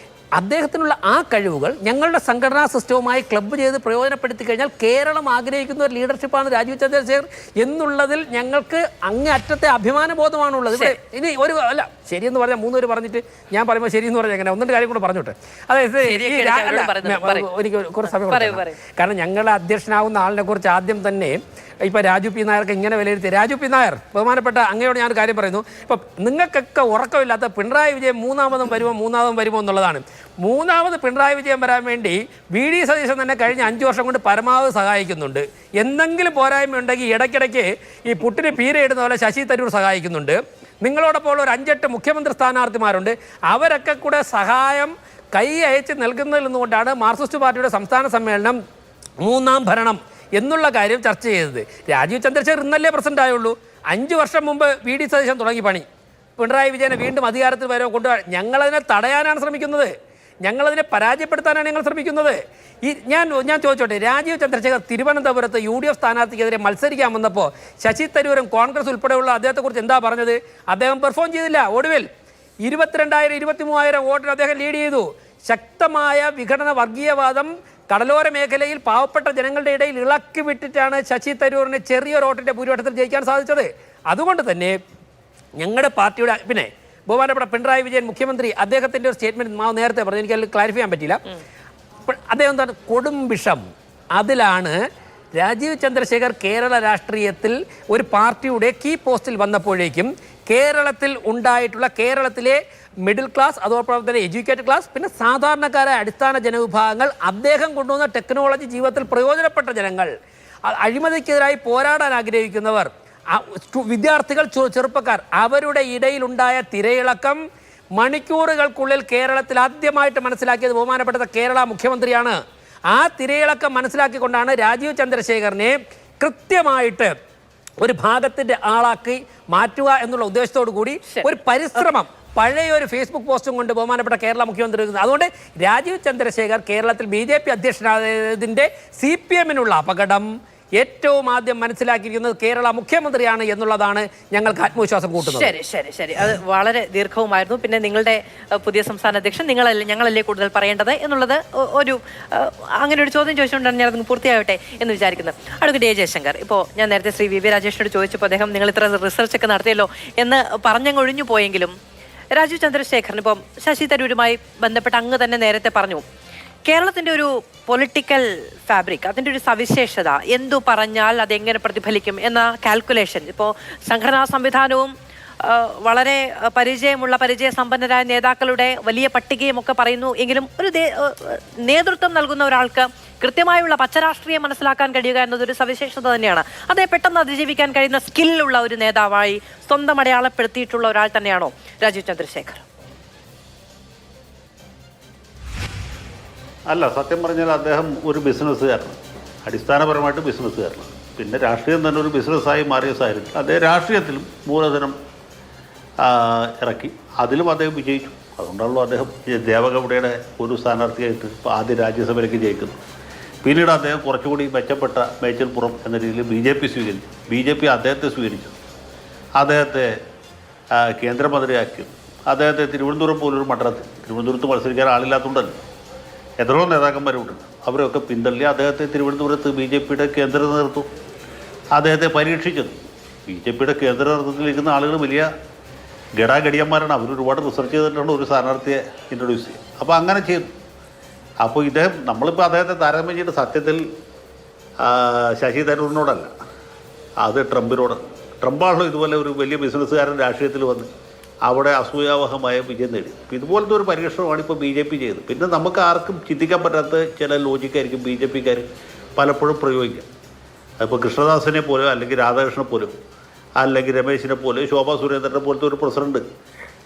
അദ്ദേഹത്തിനുള്ള ആ കഴിവുകൾ ഞങ്ങളുടെ സംഘടനാ സിസ്റ്റവുമായി ക്ലബ്ബ് ചെയ്ത് പ്രയോജനപ്പെടുത്തി കഴിഞ്ഞാൽ കേരളം ആഗ്രഹിക്കുന്ന ഒരു ലീഡർഷിപ്പാണ് രാജീവ് ചന്ദ്രശേഖർ എന്നുള്ളതിൽ ഞങ്ങൾക്ക് അങ്ങേയറ്റത്തെ അഭിമാനബോധമാണുള്ളത്. ഇവിടെ ഇനി അല്ല ശരിയെന്ന് പറഞ്ഞാൽ 3 പേര് പറഞ്ഞിട്ട് ഞാൻ പറയുമ്പോൾ ശരിയെന്ന് പറഞ്ഞാൽ എങ്ങനെ ഒന്നിൻ്റെ കാര്യം കൂടെ പറഞ്ഞോട്ടെ. അതായത് എനിക്ക് കുറച്ച് സമയം, കാരണം ഞങ്ങളുടെ അധ്യക്ഷനാവുന്ന ആളിനെ കുറിച്ച് ആദ്യം തന്നെ ഇപ്പോൾ രാജു പി നായർക്ക് ഇങ്ങനെ വിലയിരുത്തി. രാജു പി നായർ, ബഹുമാനപ്പെട്ട അങ്ങയോട് ഞാൻ കാര്യം പറയുന്നു. ഇപ്പം നിങ്ങൾക്കൊക്കെ ഉറക്കമില്ലാത്ത പിണറായി വിജയൻ മൂന്നാമതും വരുമോ എന്നുള്ളതാണ്. മൂന്നാമത് പിണറായി വിജയൻ വരാൻ വേണ്ടി VD സതീശൻ തന്നെ കഴിഞ്ഞ 5 വർഷം കൊണ്ട് പരമാവധി സഹായിക്കുന്നുണ്ട്. എന്തെങ്കിലും പോരായ്മ ഉണ്ടെങ്കിൽ ഇടയ്ക്കിടയ്ക്ക് ഈ പുട്ടിന് പീരയിടുന്ന പോലെ ശശി തരൂർ സഹായിക്കുന്നുണ്ട്. നിങ്ങളോടൊപ്പം ഉള്ള ഒരു 5-8 മുഖ്യമന്ത്രി സ്ഥാനാർത്ഥിമാരുണ്ട്. അവരൊക്കെ കൂടെ സഹായം കൈ അയച്ച് നൽകുന്നതിൽ നിന്നുകൊണ്ടാണ് മാർക്സിസ്റ്റ് പാർട്ടിയുടെ സംസ്ഥാന സമ്മേളനം 3ാം ഭരണം എന്നുള്ള കാര്യം ചർച്ച ചെയ്തത്. രാജീവ് ചന്ദ്രശേഖർ ഇന്നല്ലേ പ്രസിഡന്റ് ആയുള്ളൂ. 5 വർഷം മുമ്പ് വി.ഡി. സതീശൻ തുടങ്ങി പണി. പിണറായി വിജയനെ വീണ്ടും അധികാരത്തിൽ വരെ കൊണ്ടുപോകാൻ ഞങ്ങളതിനെ തടയാനാണ് ശ്രമിക്കുന്നത്, ഞങ്ങളതിനെ പരാജയപ്പെടുത്താനാണ് ഞങ്ങൾ ശ്രമിക്കുന്നത്. ഞാൻ ചോദിച്ചോട്ടെ, രാജീവ് ചന്ദ്രശേഖർ തിരുവനന്തപുരത്ത് UDF സ്ഥാനാർത്ഥിക്കെതിരെ മത്സരിക്കാൻ വന്നപ്പോൾ ശശി തരൂരും കോൺഗ്രസ് ഉൾപ്പെടെയുള്ള അദ്ദേഹത്തെക്കുറിച്ച് എന്താ പറഞ്ഞത്? അദ്ദേഹം പെർഫോം ചെയ്തില്ല. ഒടുവിൽ 22,000-23,000 വോട്ടിന് അദ്ദേഹം ലീഡ് ചെയ്തു. ശക്തമായ വിഘടന വർഗീയവാദം കടലോര മേഖലയിൽ പാവപ്പെട്ട ജനങ്ങളുടെ ഇടയിൽ ഇളക്കി വിട്ടിട്ടാണ് ശശി തരൂരിന് ചെറിയൊരു വോട്ടിൻ്റെ ഭൂരിപക്ഷത്തിൽ ജയിക്കാൻ സാധിച്ചത്. അതുകൊണ്ട് തന്നെ ഞങ്ങളുടെ പാർട്ടിയുടെ പിന്നെ ബഹുമാനപ്പെട്ട പിണറായി വിജയൻ മുഖ്യമന്ത്രി അദ്ദേഹത്തിൻ്റെ ഒരു സ്റ്റേറ്റ്മെൻറ്റ് നേരത്തെ പറഞ്ഞു, എനിക്ക് അതിൽ ക്ലാരിഫൈ ചെയ്യാൻ പറ്റിയില്ല. അദ്ദേഹം എന്താണ് കൊടും വിഷം, അതിലാണ് രാജീവ് ചന്ദ്രശേഖർ കേരള രാഷ്ട്രീയത്തിൽ ഒരു പാർട്ടിയുടെ കീ പോസ്റ്റിൽ വന്നപ്പോഴേക്കും കേരളത്തിൽ ഉണ്ടായിട്ടുള്ള കേരളത്തിലെ മിഡിൽ ക്ലാസ്, അതോടൊപ്പം തന്നെ എഡ്യൂക്കേറ്റഡ് ക്ലാസ്, പിന്നെ സാധാരണക്കാരായ അടിസ്ഥാന ജനവിഭാഗങ്ങൾ, അദ്ദേഹം കൊണ്ടുവന്ന ടെക്നോളജി ജീവിതത്തിൽ പ്രയോജനപ്പെട്ട ജനങ്ങൾ, അഴിമതിക്കെതിരായി പോരാടാൻ ആഗ്രഹിക്കുന്നവർ, വിദ്യാർത്ഥികൾ, ചെറുപ്പക്കാർ, അവരുടെ ഇടയിലുണ്ടായ തിരയിളക്കം മണിക്കൂറുകൾക്കുള്ളിൽ കേരളത്തിൽ ആദ്യമായിട്ട് മനസ്സിലാക്കിയത് ബഹുമാനപ്പെട്ട കേരള മുഖ്യമന്ത്രിയാണ്. ആ തിരയിളക്കം മനസ്സിലാക്കിക്കൊണ്ടാണ് രാജീവ് ചന്ദ്രശേഖറിനെ കൃത്യമായിട്ട് ഒരു ഭാഗത്തിൻ്റെ ആളാക്കി മാറ്റുക എന്നുള്ള ഉദ്ദേശത്തോടു കൂടി ഒരു പരിശ്രമം പഴയ ഒരു ഫേസ്ബുക്ക് പോസ്റ്റും കൊണ്ട് ബഹുമാനപ്പെട്ട കേരള മുഖ്യമന്ത്രി. അതുകൊണ്ട് രാജീവ് ചന്ദ്രശേഖർ കേരളത്തിൽ BJP അധ്യക്ഷനായതിൻ്റെ CPM-നുള്ള അപകടം ഏറ്റവും ആദ്യം മനസ്സിലാക്കിയിരിക്കുന്നത് കേരള മുഖ്യമന്ത്രിയാണ് എന്നുള്ളതാണ് ഞങ്ങൾക്ക് ആത്മവിശ്വാസം കൂട്ടുന്നത്. ശരി ശരി ശരി അത് വളരെ ദീർഘവുമായിരുന്നു. പിന്നെ നിങ്ങളുടെ പുതിയ സംസ്ഥാന അധ്യക്ഷൻ ഞങ്ങളല്ലേ കൂടുതൽ പറയേണ്ടത് എന്നുള്ളത് ഒരു അങ്ങനെ ഒരു ചോദ്യം ചോദിച്ചുകൊണ്ടാണ് ഞാനത് പൂർത്തിയാവട്ടെ എന്ന് വിചാരിക്കുന്നത്. അഡ്വക്കേറ്റ് ജയശങ്കർ, ഇപ്പോൾ ഞാൻ നേരത്തെ ശ്രീ VV രാജേഷിനോട് ചോദിച്ചപ്പോൾ അദ്ദേഹം നിങ്ങൾ ഇത്ര റിസർച്ച് ഒക്കെ നടത്തിയല്ലോ എന്ന് പറഞ്ഞങ്ങൊഴിഞ്ഞു പോയെങ്കിലും രാജീവ് ചന്ദ്രശേഖറിന് ഇപ്പം ശശി തരൂരുമായി ബന്ധപ്പെട്ട് അങ്ങ് തന്നെ നേരത്തെ പറഞ്ഞു, കേരളത്തിൻ്റെ ഒരു പൊളിറ്റിക്കൽ ഫാബ്രിക്, അതിൻ്റെ ഒരു സവിശേഷത, എന്തു പറഞ്ഞാൽ അതെങ്ങനെ പ്രതിഫലിക്കും എന്ന കാൽക്കുലേഷൻ, ഇപ്പോൾ സംഘടനാ സംവിധാനവും വളരെ പരിചയസമ്പന്നരായ നേതാക്കളുടെ വലിയ പട്ടികയും ഒക്കെ പറയുന്നു എങ്കിലും ഒരു നേതൃത്വം നൽകുന്ന ഒരാൾക്ക് കൃത്യമായുള്ള പച്ചരാഷ്ട്രീയം മനസ്സിലാക്കാൻ കഴിയുക എന്നതൊരു സവിശേഷത തന്നെയാണ്. അതേ പെട്ടെന്ന് അതിജീവിക്കാൻ കഴിയുന്ന സ്കില്ലുള്ള ഒരു നേതാവായി സ്വന്തം അടയാളപ്പെടുത്തിയിട്ടുള്ള ഒരാൾ തന്നെയാണോ രാജീവ് ചന്ദ്രശേഖർ? അല്ല, സത്യം പറഞ്ഞാൽ അദ്ദേഹം ഒരു ബിസിനസ്സുകാരനാണ്, അടിസ്ഥാനപരമായിട്ട് ബിസിനസ്സുകാരനാണ്. പിന്നെ രാഷ്ട്രീയം തന്നെ ഒരു ബിസിനസ്സായി മാറിയ സാഹചര്യത്തിൽ അദ്ദേഹം രാഷ്ട്രീയത്തിലും മൂലധനം ഇറക്കി, അതിലും അദ്ദേഹം വിജയിച്ചു. അതുകൊണ്ടാണല്ലോ അദ്ദേഹം ദേവഗൗഡയുടെ ഒരു സ്ഥാനാർത്ഥിയായിട്ട് ആദ്യ രാജ്യസഭയിലേക്ക് ജയിക്കുന്നു. പിന്നീട് അദ്ദേഹം കുറച്ചുകൂടി മെച്ചപ്പെട്ട മേച്ചൽപ്പുറം എന്ന രീതിയിൽ BJP സ്വീകരിച്ചു. BJP അദ്ദേഹത്തെ സ്വീകരിച്ചു, അദ്ദേഹത്തെ കേന്ദ്രമന്ത്രിയാക്കി, അദ്ദേഹത്തെ തിരുവനന്തപുരം പോലൊരു മണ്ഡലത്തിൽ, തിരുവനന്തപുരത്ത് മത്സരിക്കാൻ ആളില്ലാത്തതുകൊണ്ടല്ല, എത്രയോ നേതാക്കന്മാരുണ്ട്, അവരൊക്കെ പിന്തള്ളി അദ്ദേഹത്തെ തിരുവനന്തപുരത്ത് BJPയുടെ കേന്ദ്ര നേതൃത്വം അദ്ദേഹത്തെ പരീക്ഷിച്ചത്. BJPയുടെ കേന്ദ്ര നേതൃത്വത്തിലിരിക്കുന്ന ആളുകൾ വലിയ ഗടാഗടിയന്മാരാണ്, അവരൊരുപാട് റിസർച്ച് ചെയ്തിട്ടാണ് ഒരു സ്ഥാനാർത്ഥിയെ ഇൻട്രൊഡ്യൂസ് ചെയ്യുക. അപ്പോൾ അങ്ങനെ ചെയ്തു. അപ്പോൾ ഇദ്ദേഹം നമ്മളിപ്പോൾ അദ്ദേഹത്തെ താരതമ്യം ചെയ്ത് സത്യത്തിൽ ശശി തരൂരിനോടല്ല, അത് ട്രംപിനോടാണ്. ട്രംപാണല്ലോ ഇതുപോലെ ഒരു വലിയ ബിസിനസ്സുകാരൻ രാഷ്ട്രീയത്തിൽ വന്ന് അവിടെ അസൂയാവഹമായ വിജയം നേടി. ഇതുപോലത്തെ ഒരു പരീക്ഷണമാണ് ഇപ്പോൾ BJP ചെയ്തത്. പിന്നെ നമുക്ക് ആർക്കും ചിന്തിക്കാൻ പറ്റാത്ത ചില ലോജിക്കായിരിക്കും BJPക്കാർ പലപ്പോഴും പ്രയോഗിക്കുക. അതിപ്പോൾ കൃഷ്ണദാസിനെ പോലെയോ അല്ലെങ്കിൽ രാധാകൃഷ്ണനെ പോലെയോ അല്ലെങ്കിൽ രമേശിനെ പോലെ ശോഭാ സുരേന്ദ്രനെ പോലത്തെ ഒരു പ്രസിഡന്റ്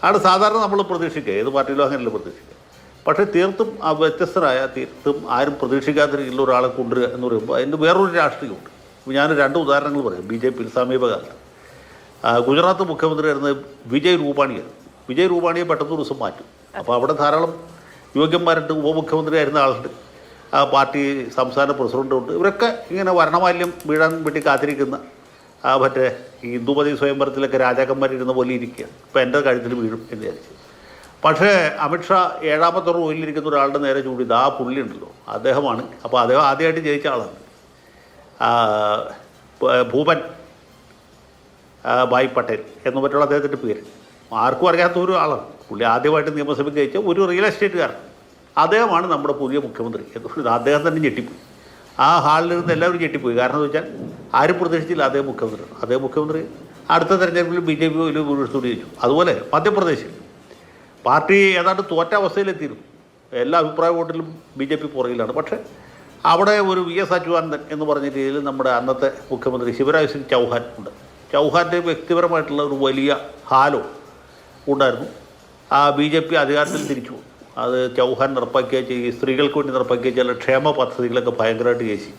ആണ് സാധാരണ നമ്മൾ പ്രതീക്ഷിക്കുക, ഏത് പാർട്ടിയിലും അങ്ങനെയല്ല പ്രതീക്ഷിക്കുക. പക്ഷേ തീർത്തും വ്യത്യസ്തരായ, തീർത്തും ആരും പ്രതീക്ഷിക്കാത്ത രീതിയിലുള്ള ഒരാളെ കൊണ്ടുവരിക എന്ന് പറയുമ്പോൾ അതിൻ്റെ വേറൊരു രാഷ്ട്രീയമുണ്ട്. ഞാൻ 2 ഉദാഹരണങ്ങൾ പറയാം. BJPയിൽ സമീപകാലത്ത് ഗുജറാത്ത് മുഖ്യമന്ത്രി ആയിരുന്നത് വിജയ് രൂപാണിയായിരുന്നു. വിജയ് രൂപാണിയെ പെട്ടെന്ന് ദിവസം മാറ്റും. അപ്പോൾ അവിടെ ധാരാളം യോഗ്യന്മാരുണ്ട്, ഉപമുഖ്യമന്ത്രി ആയിരുന്ന ആളുണ്ട്, പാർട്ടി സംസ്ഥാന പ്രസിഡന്റുണ്ട്. ഇവരൊക്കെ ഇങ്ങനെ വർണ്ണമാല്യം വീഴാൻ വേണ്ടി കാത്തിരിക്കുന്ന മറ്റേ ഈ ഹിന്ദുമതി സ്വയംവരത്തിലൊക്കെ രാജാക്കന്മാരിരുന്ന പോലെ ഇരിക്കുകയാണ്. ഇപ്പോൾ എൻ്റെ കഴുത്തിൽ വീഴും എന്ന് വിചാരിച്ചു. പക്ഷേ അമിത്ഷാ 7ാമത്തെ റോയിലിരിക്കുന്ന ഒരാളുടെ നേരെ ചൂടിയത് ആ പുള്ളി ഉണ്ടല്ലോ, അദ്ദേഹമാണ്. അപ്പോൾ അദ്ദേഹം ആദ്യമായിട്ട് ജയിച്ച ആളാണ് ഭൂപൻ ഭായ് പട്ടേൽ എന്ന് പറ്റുള്ള അദ്ദേഹത്തിൻ്റെ പേര്. ആർക്കും അറിയാത്ത ഒരു ആളാണ് പുള്ളി. ആദ്യമായിട്ട് നിയമസഭയ്ക്ക് ജയിച്ച ഒരു റിയൽ എസ്റ്റേറ്റുകാരൻ. അദ്ദേഹമാണ് നമ്മുടെ പുതിയ മുഖ്യമന്ത്രി എന്ന് അദ്ദേഹം തന്നെ ഞെട്ടിപ്പോയി. ആ ഹാളിലിരുന്ന് എല്ലാവരും ഞെട്ടിപ്പോയി. കാരണം എന്ന് വെച്ചാൽ ആരും പ്രതീക്ഷിച്ചില്ല അദ്ദേഹം മുഖ്യമന്ത്രിയാണ്. അദ്ദേഹം മുഖ്യമന്ത്രി അടുത്ത തെരഞ്ഞെടുപ്പിൽ BJP വലിയ ഭൂരിപക്ഷത്തോടെ ജയിച്ചു. അതുപോലെ മധ്യപ്രദേശിൽ പാർട്ടി ഏതാണ്ട് തോറ്റ അവസ്ഥയിലെത്തിയിരുന്നു. എല്ലാ അഭിപ്രായ വോട്ടിലും BJP പുറകിലാണ്. പക്ഷേ അവിടെ ഒരു VS അച്യുതാനന്ദൻ എന്ന് പറഞ്ഞ രീതിയിൽ നമ്മുടെ അന്നത്തെ മുഖ്യമന്ത്രി ശിവരാജ് സിംഗ് ചൗഹാൻ ഉണ്ട്. ചൗഹാൻ്റെ വ്യക്തിപരമായിട്ടുള്ള ഒരു വലിയ ഹാലോ ഉണ്ടായിരുന്നു. ആ BJP അധികാരത്തിൽ തിരിച്ചു. അത് ചൗഹാൻ നടപ്പാക്കിയ ഈ സ്ത്രീകൾക്ക് വേണ്ടി നടപ്പാക്കിയ ചില ക്ഷേമ പദ്ധതികളൊക്കെ ഭയങ്കരമായിട്ട് കേസി.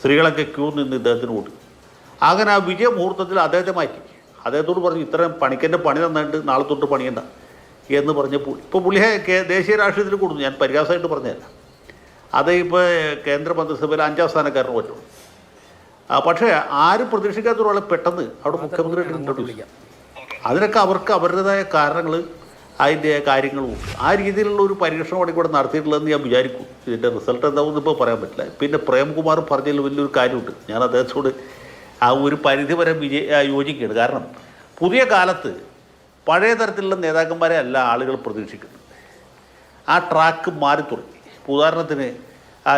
സ്ത്രീകളൊക്കെ ക്യൂ നിന്ന് ഇദ്ദേഹത്തിന് വോട്ട്. അങ്ങനെ ആ വിജയ മുഹൂർത്തത്തിൽ അദ്ദേഹത്തെ മാറ്റി. അദ്ദേഹത്തോട് പറഞ്ഞു ഇത്രയും പണിക്കൻ്റെ പണി നന്നായിട്ട് നാളെ തൊട്ട് പണിയണ്ട എന്ന് പറഞ്ഞപ്പോൾ ഇപ്പോൾ പുള്ളിയെ ദേശീയ രാഷ്ട്രീയത്തിൽ കൊടുത്തു. ഞാൻ പരിഹാസമായിട്ട് പറഞ്ഞതല്ല. അത് ഇപ്പോൾ കേന്ദ്ര മന്ത്രിസഭയിൽ 5ാം സ്ഥാനക്കാരന് പറ്റുള്ളൂ. പക്ഷേ ആരും പ്രതീക്ഷിക്കാത്ത ഒരാളെ പെട്ടെന്ന് അവിടെ മുഖ്യമന്ത്രിയായിട്ട് ഇൻട്രൊഡ്യൂസ് ചെയ്യാം. അതിനൊക്കെ അവർക്ക് അവരുടേതായ കാരണങ്ങൾ അതിൻ്റെ കാര്യങ്ങളുമുണ്ട്. ആ രീതിയിലുള്ള ഒരു പരീക്ഷണമാണ് ഇവിടെ നടത്തിയിട്ടുള്ളതെന്ന് ഞാൻ വിചാരിക്കും. ഇതിൻ്റെ റിസൾട്ട് എന്താണെന്ന് ഇപ്പോൾ പറയാൻ പറ്റില്ല. പിന്നെ പ്രേംകുമാർ പറഞ്ഞതിൽ വലിയൊരു കാര്യമുണ്ട്. ഞാൻ അദ്ദേഹത്തോട് ആ ഒരു പരിധി വരെ യോജിക്കുകയാണ്. കാരണം പുതിയ കാലത്ത് പഴയ തരത്തിലുള്ള നേതാക്കന്മാരെ അല്ല ആളുകൾ പ്രതീക്ഷിക്കുന്നത്. ആ ട്രാക്ക് മാറി തുടങ്ങി. ഉദാഹരണത്തിന്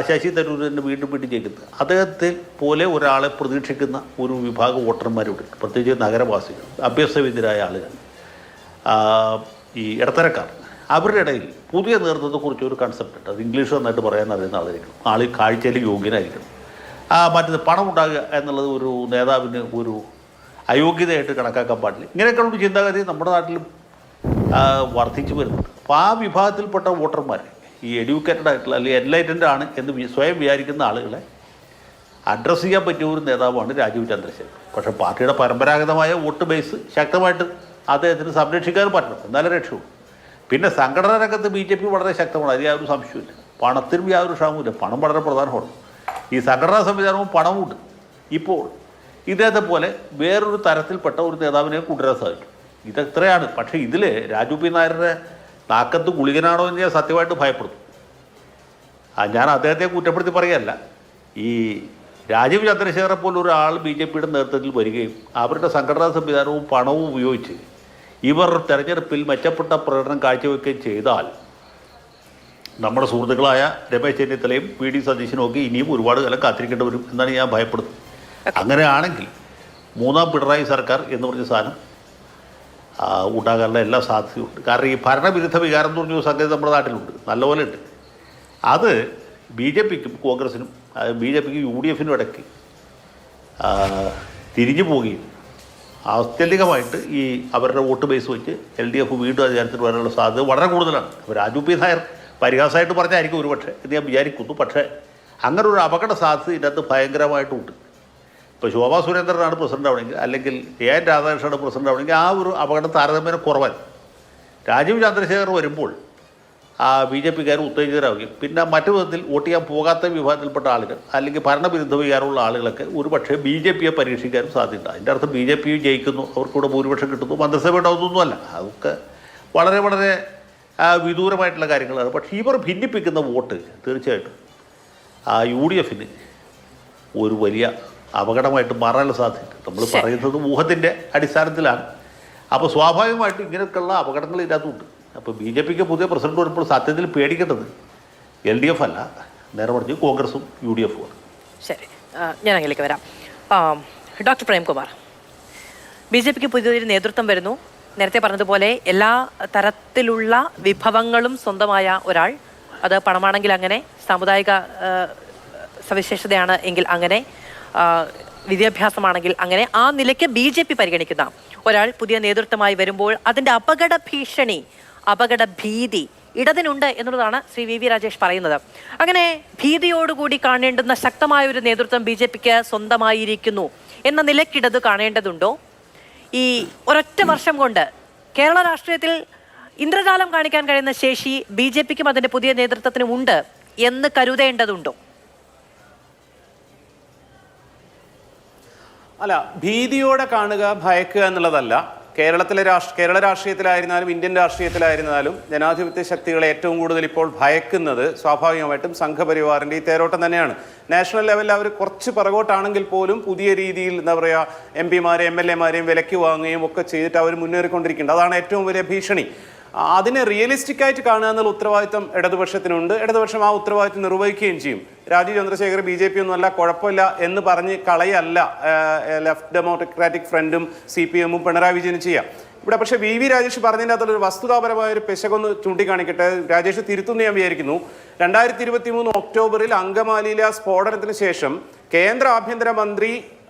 ശശി തരൂരിനെ വീണ്ടും ജയിക്കുന്നത് അദ്ദേഹത്തെ പോലെ ഒരാളെ പ്രതീക്ഷിക്കുന്ന ഒരു വിഭാഗം വോട്ടർമാരുണ്ട്. പ്രത്യേകിച്ച് നഗരവാസികൾ, അഭ്യസ്തവിദ്യരായ ആളുകൾ, ഈ ഇടത്തരക്കാർ. അവരുടെ ഇടയിൽ പുതിയ നേതൃത്വത്തെക്കുറിച്ച് ഒരു കൺസെപ്റ്റ് ഉണ്ട്. അത് ഇംഗ്ലീഷ് നന്നായിട്ട് പറയാൻ അറിയുന്ന ആളായിരിക്കണം. ആൾ കാഴ്ചയിൽ യോഗ്യനായിരിക്കണം. മറ്റേത് പണം ഉണ്ടാകുക എന്നുള്ളത് ഒരു നേതാവിന് ഒരു അയോഗ്യതയായിട്ട് കണക്കാക്കാൻ പാടില്ല. ഇങ്ങനെയൊക്കെയുള്ള ചിന്താഗതി നമ്മുടെ നാട്ടിലും വർദ്ധിച്ചു വരുന്നുണ്ട്. അപ്പോൾ ആ വിഭാഗത്തിൽപ്പെട്ട വോട്ടർമാർ, ഈ എഡ്യൂക്കേറ്റഡ് ആയിട്ടുള്ള അല്ലെങ്കിൽ എൻലൈറ്റൻഡ് ആണ് എന്ന് സ്വയം വിചാരിക്കുന്ന ആളുകളെ അഡ്രസ്സ് ചെയ്യാൻ പറ്റിയ ഒരു നേതാവാണ് രാജീവ് ചന്ദ്രശേഖർ. പക്ഷേ പാർട്ടിയുടെ പരമ്പരാഗതമായ വോട്ട് ബേസ് ശക്തമായിട്ട് അദ്ദേഹത്തിന് സംരക്ഷിക്കാൻ പറ്റണം, എന്നാലേ രക്ഷയുള്ളൂ. പിന്നെ സംഘടനാ രംഗത്ത് BJP വളരെ ശക്തമാണ്, അതിൽ യാതൊരു സംശയമില്ല. പണത്തിനും യാതൊരു ക്ഷാമമില്ല. പണം വളരെ പ്രധാനമാണ്. ഈ സംഘടനാ സംവിധാനവും പണവുമുണ്ട്. ഇപ്പോൾ ഇദ്ദേഹത്തെ പോലെ വേറൊരു തരത്തിൽപ്പെട്ട ഒരു നേതാവിനെ കൊണ്ടുവരാൻ സാധിക്കും. ഇതെത്രയാണ്. പക്ഷേ ഇതിൽ രാജു പി നായരുടെ നാക്കത്ത് ഗുളികനാണോ എന്ന് ഞാൻ സത്യമായിട്ട് ഭയപ്പെടുന്നു. ഞാൻ അദ്ദേഹത്തെ കുറ്റപ്പെടുത്തി പറയുകയല്ല. ഈ രാജീവ് ചന്ദ്രശേഖരെ പോലൊരാൾ BJPയുടെ നേതൃത്വത്തിൽ വരികയും അവരുടെ സംഘടനാ സംവിധാനവും പണവും ഉപയോഗിച്ച് ഇവർ തെരഞ്ഞെടുപ്പിൽ മെച്ചപ്പെട്ട പ്രകടനം കാഴ്ചവെക്കുകയും ചെയ്താൽ നമ്മുടെ സുഹൃത്തുക്കളായ രമേശ് ചെന്നിത്തലയും PD സതീശനും ഒക്കെ ഇനിയും ഒരുപാട് കാലം കാത്തിരിക്കേണ്ടി വരും എന്നാണ് ഞാൻ ഭയപ്പെടുന്നത്. അങ്ങനെയാണെങ്കിൽ 3ാം പിണറായി സർക്കാർ എന്ന് പറഞ്ഞ സാധനം ഉണ്ടാകാനുള്ള എല്ലാ സാധ്യതയുണ്ട്. കാരണം ഈ ഭരണവിരുദ്ധ വികാരം എന്ന് പറഞ്ഞൊരു സംഗതി നമ്മുടെ നാട്ടിലുണ്ട്, നല്ലപോലെ ഉണ്ട്. അത് BJPക്കും കോൺഗ്രസിനും BJPക്കും UDFനും ഇടയ്ക്ക് തിരിഞ്ഞു പോവുകയും ആത്യന്തികമായിട്ട് ഈ അവരുടെ വോട്ട് ബേസ് വെച്ച് LDF വീണ്ടും അധികാരത്തിൽ വരാനുള്ള സാധ്യത വളരെ കൂടുതലാണ്. അപ്പോൾ രാജു പി നായർ പരിഹാസമായിട്ട് പറഞ്ഞായിരിക്കും ഒരുപക്ഷെ എന്ന് ഞാൻ വിചാരിക്കുന്നു. പക്ഷേ അങ്ങനെ ഒരു അപകട സാധ്യത ഇതിനകത്ത് ഭയങ്കരമായിട്ടുമുണ്ട്. ഇപ്പോൾ ശോഭാ സുരേന്ദ്രനാണ് പ്രസിഡന്റ് ആവണമെങ്കിൽ അല്ലെങ്കിൽ AN രാധാകൃഷ്ണനാണ് പ്രസിഡന്റ് ആവണമെങ്കിൽ ആ ഒരു അപകടം താരതമ്യേന കുറവാണ്. രാജീവ് ചന്ദ്രശേഖർ വരുമ്പോൾ BJPക്കാർ ഉത്തേജിതരാവുകയും പിന്നെ മറ്റു വിധത്തിൽ വോട്ട് ചെയ്യാൻ പോകാത്ത വിഭാഗത്തിൽപ്പെട്ട ആളുകൾ അല്ലെങ്കിൽ ഭരണവിരുദ്ധ വികാരമുള്ള ആളുകളൊക്കെ ഒരുപക്ഷെ BJPയെ പരീക്ഷിക്കാനും സാധ്യതയുണ്ട്. അതിൻ്റെ അർത്ഥം BJP ജയിക്കുന്നു, അവർക്കിവിടെ ഭൂരിപക്ഷം കിട്ടുന്നു, മന്ത്രിസഭ ഉണ്ടാവുന്നൊന്നുമല്ല. അതൊക്കെ വളരെ വളരെ വിദൂരമായിട്ടുള്ള കാര്യങ്ങളാണ്. പക്ഷേ ഇവർ ഭിന്നിപ്പിക്കുന്ന വോട്ട് തീർച്ചയായിട്ടും UDFന് ഒരു വലിയ അപകടമായിട്ട് മാറാനുള്ള സാധ്യതയുണ്ട്. നമ്മൾ പറയുന്നത് ഊഹത്തിൻ്റെ അടിസ്ഥാനത്തിലാണ്. അപ്പോൾ സ്വാഭാവികമായിട്ടും ഇങ്ങനെയൊക്കെയുള്ള അപകടങ്ങൾ ഇതിനകത്തുണ്ട്. അപ്പോൾ BJPക്ക് പുതിയ പ്രസിഡന്റ് വരുമ്പോൾ സത്യത്തിൽ പേടിക്കേണ്ടത് LDF അല്ല, നേരെ പറഞ്ഞ് കോൺഗ്രസും UDFും ആണ്. ശരി, ഞാൻ അതിലേക്ക് വരാം. ഡോക്ടർ പ്രേംകുമാർ, BJPക്ക് പുതിയൊരു നേതൃത്വം വരുന്നു. നേരത്തെ പറഞ്ഞതുപോലെ എല്ലാ തരത്തിലുള്ള വിഭവങ്ങളും സ്വന്തമായ ഒരാൾ, അത് പണമാണെങ്കിൽ അങ്ങനെ, സാമുദായിക സവിശേഷതയാണ് എങ്കിൽ അങ്ങനെ, വിദ്യാഭ്യാസമാണെങ്കിൽ അങ്ങനെ, ആ നിലയ്ക്ക് BJP പരിഗണിക്കുന്ന ഒരാൾ പുതിയ നേതൃത്വമായി വരുമ്പോൾ അതിൻ്റെ അപകട ഭീഷണി, അപകട ഭീതി ഇടതിനുണ്ട് എന്നുള്ളതാണ് ശ്രീ VV രാജേഷ് പറയുന്നത്. അങ്ങനെ ഭീതിയോടുകൂടി കാണേണ്ടുന്ന ശക്തമായ ഒരു നേതൃത്വം BJPക്ക് സ്വന്തമായിരിക്കുന്നു എന്ന നിലയ്ക്കിടത് കാണേണ്ടതുണ്ടോ? ഈ ഒരൊറ്റ വർഷം കൊണ്ട് കേരള രാഷ്ട്രീയത്തിൽ ഇന്ദ്രജാലം കാണിക്കാൻ കഴിയുന്ന ശേഷി BJPക്കും അതിൻ്റെ പുതിയ നേതൃത്വത്തിനും ഉണ്ട് എന്ന് കരുതേണ്ടതുണ്ടോ? അല്ല, ഭീതിയോടെ കാണുക, ഭയക്കുക എന്നുള്ളതല്ല. കേരള രാഷ്ട്രീയത്തിലായിരുന്നാലും ഇന്ത്യൻ രാഷ്ട്രീയത്തിലായിരുന്നാലും ജനാധിപത്യ ശക്തികളെ ഏറ്റവും കൂടുതൽ ഇപ്പോൾ ഭയക്കുന്നത് സ്വാഭാവികമായിട്ടും സംഘപരിവാറിൻ്റെ ഈ തേരോട്ടം തന്നെയാണ്. നാഷണൽ ലെവലിൽ അവർ കുറച്ച് പിറകോട്ടാണെങ്കിൽ പോലും പുതിയ രീതിയിൽ എന്താ പറയുക, MP-മാരെയും MLA-മാരെയും വിലയ്ക്ക് വാങ്ങുകയും ഒക്കെ ചെയ്തിട്ട് അവർ മുന്നേറിക്കൊണ്ടിരിക്കുന്നുണ്ട്. അതാണ് ഏറ്റവും വലിയ ഭീഷണി. അതിനെ റിയലിസ്റ്റിക് ആയിട്ട് കാണുക എന്നുള്ള ഉത്തരവാദിത്തം ഇടതുപക്ഷത്തിനുണ്ട്. ഇടതുപക്ഷം ആ ഉത്തരവാദിത്തം നിർവഹിക്കുകയും ചെയ്യും. രാജീവ് ചന്ദ്രശേഖർ BJP ഒന്നുമല്ല, കുഴപ്പമില്ല എന്ന് പറഞ്ഞ് കളയല്ല ലെഫ്റ്റ് ഡെമോക്രാറ്റിക് ഫ്രണ്ടും CPM-ഉം പിണറായി വിജയനും ചെയ്യാം ഇവിടെ. പക്ഷേ VV രാജേഷ് പറഞ്ഞതിൻ്റെ അകത്തുള്ള ഒരു വസ്തുതാപരമായ ഒരു പിശകൊന്ന് ചൂണ്ടിക്കാണിക്കട്ടെ. രാജേഷ് തിരുത്തുന്നു ഞാൻ വിചാരിക്കുന്നു. 2023 ഒക്ടോബറിൽ അങ്കമാലിയിലെ സ്ഫോടനത്തിന് ശേഷം കേന്ദ്ര ആഭ്യന്തരമന്ത്രി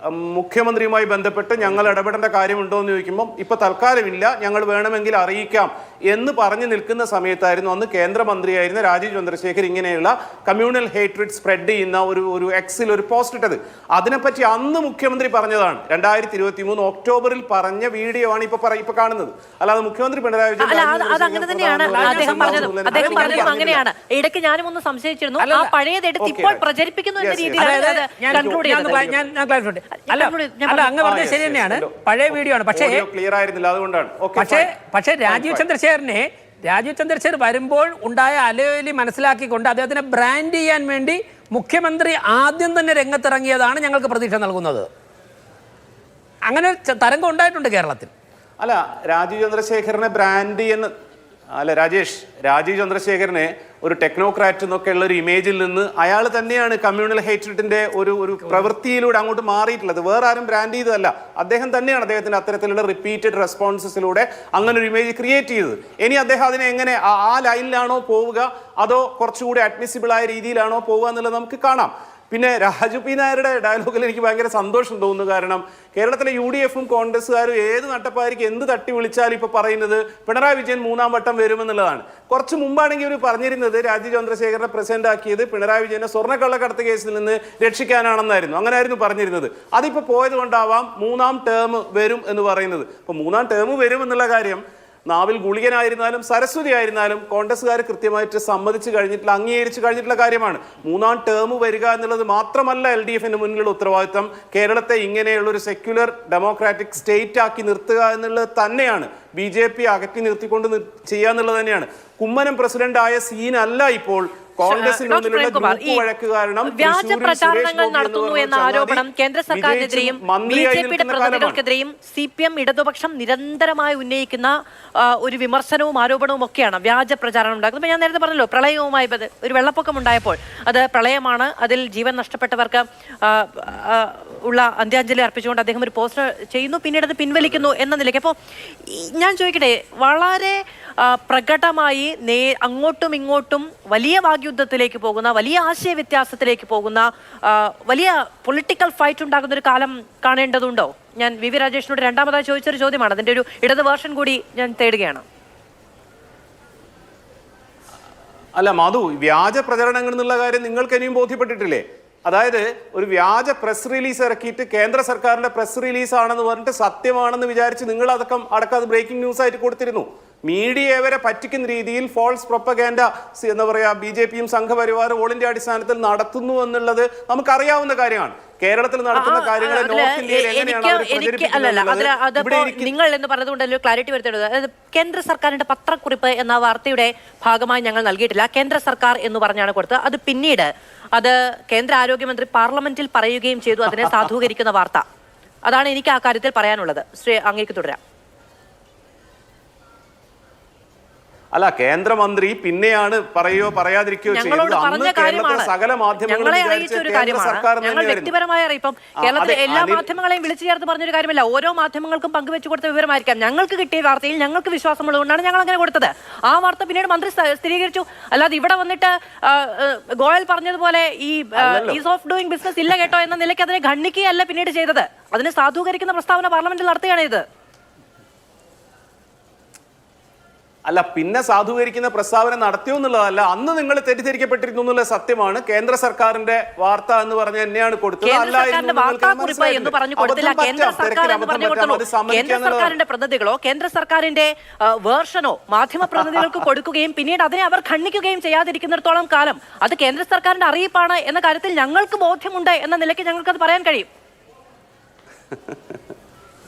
മുഖ്യമന്ത്രിയുമായി ബന്ധപ്പെട്ട് ഞങ്ങൾ ഇടപെടേണ്ട കാര്യമുണ്ടോ എന്ന് ചോദിക്കുമ്പോൾ ഇപ്പോൾ തൽക്കാലമില്ല, ഞങ്ങൾ വേണമെങ്കിൽ അറിയിക്കാം എന്ന് പറഞ്ഞു നിൽക്കുന്ന സമയത്തായിരുന്നു അന്ന് കേന്ദ്രമന്ത്രിയായിരുന്ന രാജീവ് ചന്ദ്രശേഖർ ഇങ്ങനെയുള്ള കമ്മ്യൂണൽ ഹേറ്റ്രിഡ് സ്പ്രെഡ് ചെയ്യുന്ന ഒരു എക്സിൽ ഒരു പോസ്റ്റ് ഇട്ടത്. അതിനെപ്പറ്റി അന്ന് മുഖ്യമന്ത്രി പറഞ്ഞതാണ്. 2023 ഒക്ടോബറിൽ പറഞ്ഞ വീഡിയോ ആണ് ഇപ്പൊ കാണുന്നത്. അല്ലാതെ മുഖ്യമന്ത്രി പിണറായി അങ്ങനെ തന്നെയാണ് അദ്ദേഹം പറഞ്ഞത്. അങ്ങനെയാണ്. ഇടയ്ക്ക് ഞാനും ഒന്ന് സംശയിച്ചിരുന്നു, ആ പഴയത് എടുത്ത് ഇപ്പോൾ പ്രചരിപ്പിക്കുന്നു എന്ന രീതിയിലാണ് അങ്ങ് പറഞ്ഞത് ശരി തന്നെയാണ്, പഴയ വീഡിയോ ആണ്. ക്ലിയർ ആയിരുന്നില്ല, അതുകൊണ്ടാണ്. പക്ഷേ രാജീവ് ചന്ദ്രശേഖർ വരുമ്പോൾ ഉണ്ടായ അലയൊലി മനസ്സിലാക്കിക്കൊണ്ട് അദ്ദേഹത്തിനെ ബ്രാൻഡ് ചെയ്യാൻ വേണ്ടി മുഖ്യമന്ത്രി ആദ്യം തന്നെ രംഗത്തിറങ്ങിയതാണ് ഞങ്ങൾക്ക് പ്രതീക്ഷ നൽകുന്നത്. അങ്ങനെ തരംഗം ഉണ്ടായിട്ടുണ്ട് കേരളത്തിൽ. അല്ല, രാജീവ് ചന്ദ്രശേഖരനെ ബ്രാൻഡ് ചെയ്യുന്ന രാജീവ് ചന്ദ്രശേഖരനെ ഒരു ടെക്നോക്രാറ്റ് എന്നൊക്കെ ഉള്ള ഒരു ഇമേജിൽ നിന്ന് അയാൾ തന്നെയാണ് കമ്മ്യൂണൽ ഹേറ്റ്രിഡിന്റെ ഒരു പ്രവൃത്തിയിലൂടെ അങ്ങോട്ട് മാറിയിട്ടുള്ളത്. വേറെ ആരും ബ്രാൻഡ് ചെയ്തതല്ല, അദ്ദേഹം തന്നെയാണ് അദ്ദേഹത്തിന്റെ അത്തരത്തിലുള്ള റിപ്പീറ്റഡ് റെസ്പോൺസസിലൂടെ അങ്ങനെ ഒരു ഇമേജ് ക്രിയേറ്റ് ചെയ്തത്. ഇനി അദ്ദേഹം അതിനെ എങ്ങനെ ആ ലൈനിലാണോ പോവുക, അതോ കുറച്ചുകൂടി അഡ്മിസിബിൾ ആയ രീതിയിലാണോ പോവുക എന്നുള്ളത് നമുക്ക് കാണാം. പിന്നെ രാജു പി നായരുടെ ഡയലോഗിൽ എനിക്ക് ഭയങ്കര സന്തോഷം തോന്നുന്നു. കാരണം കേരളത്തിലെ UDFും കോൺഗ്രസ്സുകാരും ഏത് നട്ടപ്പാരിക്ക് എന്ത് തട്ടി വിളിച്ചാലും ഇപ്പൊ പറയുന്നത് പിണറായി വിജയൻ 3ാം വട്ടം വരുമെന്നുള്ളതാണ്. കുറച്ച് മുമ്പാണെങ്കിൽ ഇവർ പറഞ്ഞിരുന്നത് രാജീവ് ചന്ദ്രശേഖരനെ പ്രസിഡന്റ് ആക്കിയത് പിണറായി വിജയനെ സ്വർണ്ണക്കള്ളക്കടത്ത് കേസിൽ നിന്ന് രക്ഷിക്കാനാണെന്നായിരുന്നു. അങ്ങനെയായിരുന്നു പറഞ്ഞിരുന്നത്. അതിപ്പോ പോയത് കൊണ്ടാവാം 3ാം ടേം വരും എന്ന് പറയുന്നത്. ഇപ്പൊ 3ാം ടേം വരും എന്നുള്ള കാര്യം നാവിൽ ഗുളികനായിരുന്നാലും സരസ്വതി ആയിരുന്നാലും കോൺഗ്രസ്സുകാർ കൃത്യമായിട്ട് സമ്മതിച്ചു കഴിഞ്ഞിട്ടുള്ള, അംഗീകരിച്ചു കഴിഞ്ഞിട്ടുള്ള കാര്യമാണ്. 3ാം ടേം വരിക എന്നുള്ളത് മാത്രമല്ല LDFന് മുന്നിലുള്ള ഉത്തരവാദിത്തം. കേരളത്തെ ഇങ്ങനെയുള്ള ഒരു സെക്യുലർ ഡെമോക്രാറ്റിക് സ്റ്റേറ്റ് ആക്കി നിർത്തുക എന്നുള്ളത് തന്നെയാണ്. BJP അകറ്റി നിർത്തിക്കൊണ്ട് ചെയ്യാന്നുള്ളത് തന്നെയാണ്. കുമ്മനം പ്രസിഡന്റ് ആയ സീനല്ല ഇപ്പോൾ കോൺഗ്രസിനുള്ളിലുള്ള ഗ്രൂപ്പ് വഴക്ക് കാരണം വ്യാജ പ്രചാരണങ്ങൾ നടത്തുന്നു എന്ന ആരോപണം കേന്ദ്ര സർക്കാരിനെതിരെയും BJPയുടെ പ്രതിനിധികൾക്കെതിരെയും CPM ഇടതുപക്ഷം നിരന്തരമായി ഉന്നയിക്കുന്ന ഒരു വിമർശനവും ആരോപണവും ഒക്കെയാണ് വ്യാജ പ്രചാരണം ഉണ്ടാക്കുന്നത്. ഞാൻ നേരത്തെ പറഞ്ഞല്ലോ, പ്രളയവുമായി ഒരു വെള്ളപ്പൊക്കം ഉണ്ടായപ്പോൾ അത് പ്രളയമാണ്, അതിൽ ജീവൻ നഷ്ടപ്പെട്ടവർക്ക് ഉള്ള അന്ത്യാഞ്ജലി അർപ്പിച്ചുകൊണ്ട് അദ്ദേഹം ഒരു പോസ്റ്റർ ചെയ്യുന്നു, പിന്നീട് അത് പിൻവലിക്കുന്നു എന്ന നിലയ്ക്ക്. അപ്പോൾ ഞാൻ ചോദിക്കട്ടെ, വളരെ പ്രകടമായി അങ്ങോട്ടും ഇങ്ങോട്ടും വലിയ വാഗ്യുദ്ധത്തിലേക്ക് പോകുന്ന, വലിയ ആശയ വ്യത്യാസത്തിലേക്ക് പോകുന്ന, വലിയ പൊളിറ്റിക്കൽ ഫൈറ്റ് ഉണ്ടാകുന്ന ഒരു കാലം കാണേണ്ടതുണ്ടോ? ഞാൻ VV രാജേഷിനോട് രണ്ടാമതായി ചോദിച്ചൊരു ചോദ്യമാണ്. അതിന്റെ ഒരു ഇടത് വേർഷൻ കൂടി ഞാൻ തേടുകയാണ്. അല്ല മധു, വ്യാജ പ്രചരണങ്ങൾ എന്നുള്ള കാര്യം നിങ്ങൾക്ക് ഇനിയും ബോധ്യപ്പെട്ടിട്ടില്ലേ? അതായത് ഒരു വ്യാജ പ്രസ് റിലീസ് ഇറക്കിയിട്ട് കേന്ദ്ര സർക്കാരിന്റെ പ്രസ് റിലീസ് ആണെന്ന് പറഞ്ഞിട്ട് സത്യമാണെന്ന് വിചാരിച്ച് നിങ്ങൾ അടക്കം അത് ബ്രേക്കിംഗ് ന്യൂസ് ആയിട്ട് കൊടുത്തിരുന്നു. മീഡിയയെ വരെ പറ്റിക്കുന്ന രീതിയിൽ ഫോൾസ് പ്രൊപ്പഗാൻഡ എന്താ പറയാ BJPയും സംഘപരിവാറും ഓൾ ഇന്ത്യ അടിസ്ഥാനത്തിൽ നടത്തുന്നു എന്നുള്ളത് നമുക്കറിയാവുന്ന കാര്യമാണ്. കേരളത്തിൽ നടക്കുന്ന കാര്യങ്ങൾ നോർത്ത് ഇന്ത്യയിൽ നിങ്ങൾ എന്ന് പറഞ്ഞതുകൊണ്ടല്ലോ ക്ലാരിറ്റി വരുത്തേണ്ടത്. അതായത് കേന്ദ്ര സർക്കാരിന്റെ പത്രക്കുറിപ്പ് എന്ന വാർത്തയുടെ ഭാഗമായി ഞങ്ങൾ നൽകിയിട്ടില്ല, കേന്ദ്ര സർക്കാർ എന്ന് പറഞ്ഞാണ് കൊടുത്തത്. അത് പിന്നീട് കേന്ദ്ര ആരോഗ്യമന്ത്രി പാർലമെന്റിൽ പറയുകയും ചെയ്തു, അതിനെ സാധൂകരിക്കുന്ന വാർത്ത. അതാണ് എനിക്ക് ആ കാര്യത്തിൽ പറയാനുള്ളത്. ശ്രീ അങ്ങേക്ക് തുടരാം. അല്ല, കേന്ദ്രമന്ത്രി പിന്നെയാണ് പറയോ പറയാതിരിക്കുകയോ ചെയ്യുന്നത്. സകല ഞങ്ങൾ വ്യക്തിപരമായി അറിയിപ്പം കേരളത്തിലെ എല്ലാ മാധ്യമങ്ങളെയും വിളിച്ചു ചേർത്ത് പറഞ്ഞൊരു കാര്യമല്ല. ഓരോ മാധ്യമങ്ങൾക്കും പങ്കുവെച്ചു കൊടുത്ത വിവരമായിരിക്കാം. ഞങ്ങൾക്ക് കിട്ടിയ വാർത്തയിൽ ഞങ്ങൾക്ക് വിശ്വാസമുള്ളതുകൊണ്ടാണ് ഞങ്ങൾ അങ്ങനെ കൊടുത്തത്. ആ വാർത്ത പിന്നീട് മന്ത്രി സ്ഥിരീകരിച്ചു. അല്ലാതെ ഇവിടെ വന്നിട്ട് ഗോയൽ പറഞ്ഞതുപോലെ ഈ ഈസ് ഓഫ് ഡൂയിങ് ബിസിനസ് ഇല്ല കേട്ടോ എന്ന നിലയ്ക്ക് അതിനെ ഖണ്ഡിക്കുകയല്ല പിന്നീട് ചെയ്തത്. അതിനെ സാധൂകരിക്കുന്ന പ്രസ്താവന പാർലമെന്റിൽ നടത്തുകയാണ് ഇത്. അല്ല, പിന്നെ സാധൂകരിക്കുന്ന പ്രസ്താവന നടത്തിയോ എന്നുള്ളതല്ല, അന്ന് നിങ്ങൾ തെറ്റിദ്ധരിക്കപ്പെട്ടിരുന്നു എന്നുള്ള സത്യമാണ്. കേന്ദ്ര സർക്കാരിന്റെ വാർത്ത എന്ന് പറഞ്ഞ് തന്നെയാണ് കൊടുത്തത്. കേന്ദ്ര സർക്കാരിന്റെ പ്രതിനിധികളോ കേന്ദ്ര സർക്കാരിന്റെ വേർഷനോ മാധ്യമ പ്രതിനിധികൾക്ക് കൊടുക്കുകയും പിന്നീട് അതിനെ അവർ ഖണ്ഡിക്കുകയും ചെയ്യാതിരിക്കുന്നിടത്തോളം കാലം അത് കേന്ദ്ര സർക്കാരിന്റെ അറിയിപ്പാണ് എന്ന കാര്യത്തിൽ ഞങ്ങൾക്ക് ബോധ്യമുണ്ട് എന്ന നിലയ്ക്ക് ഞങ്ങൾക്കത് പറയാൻ കഴിയും.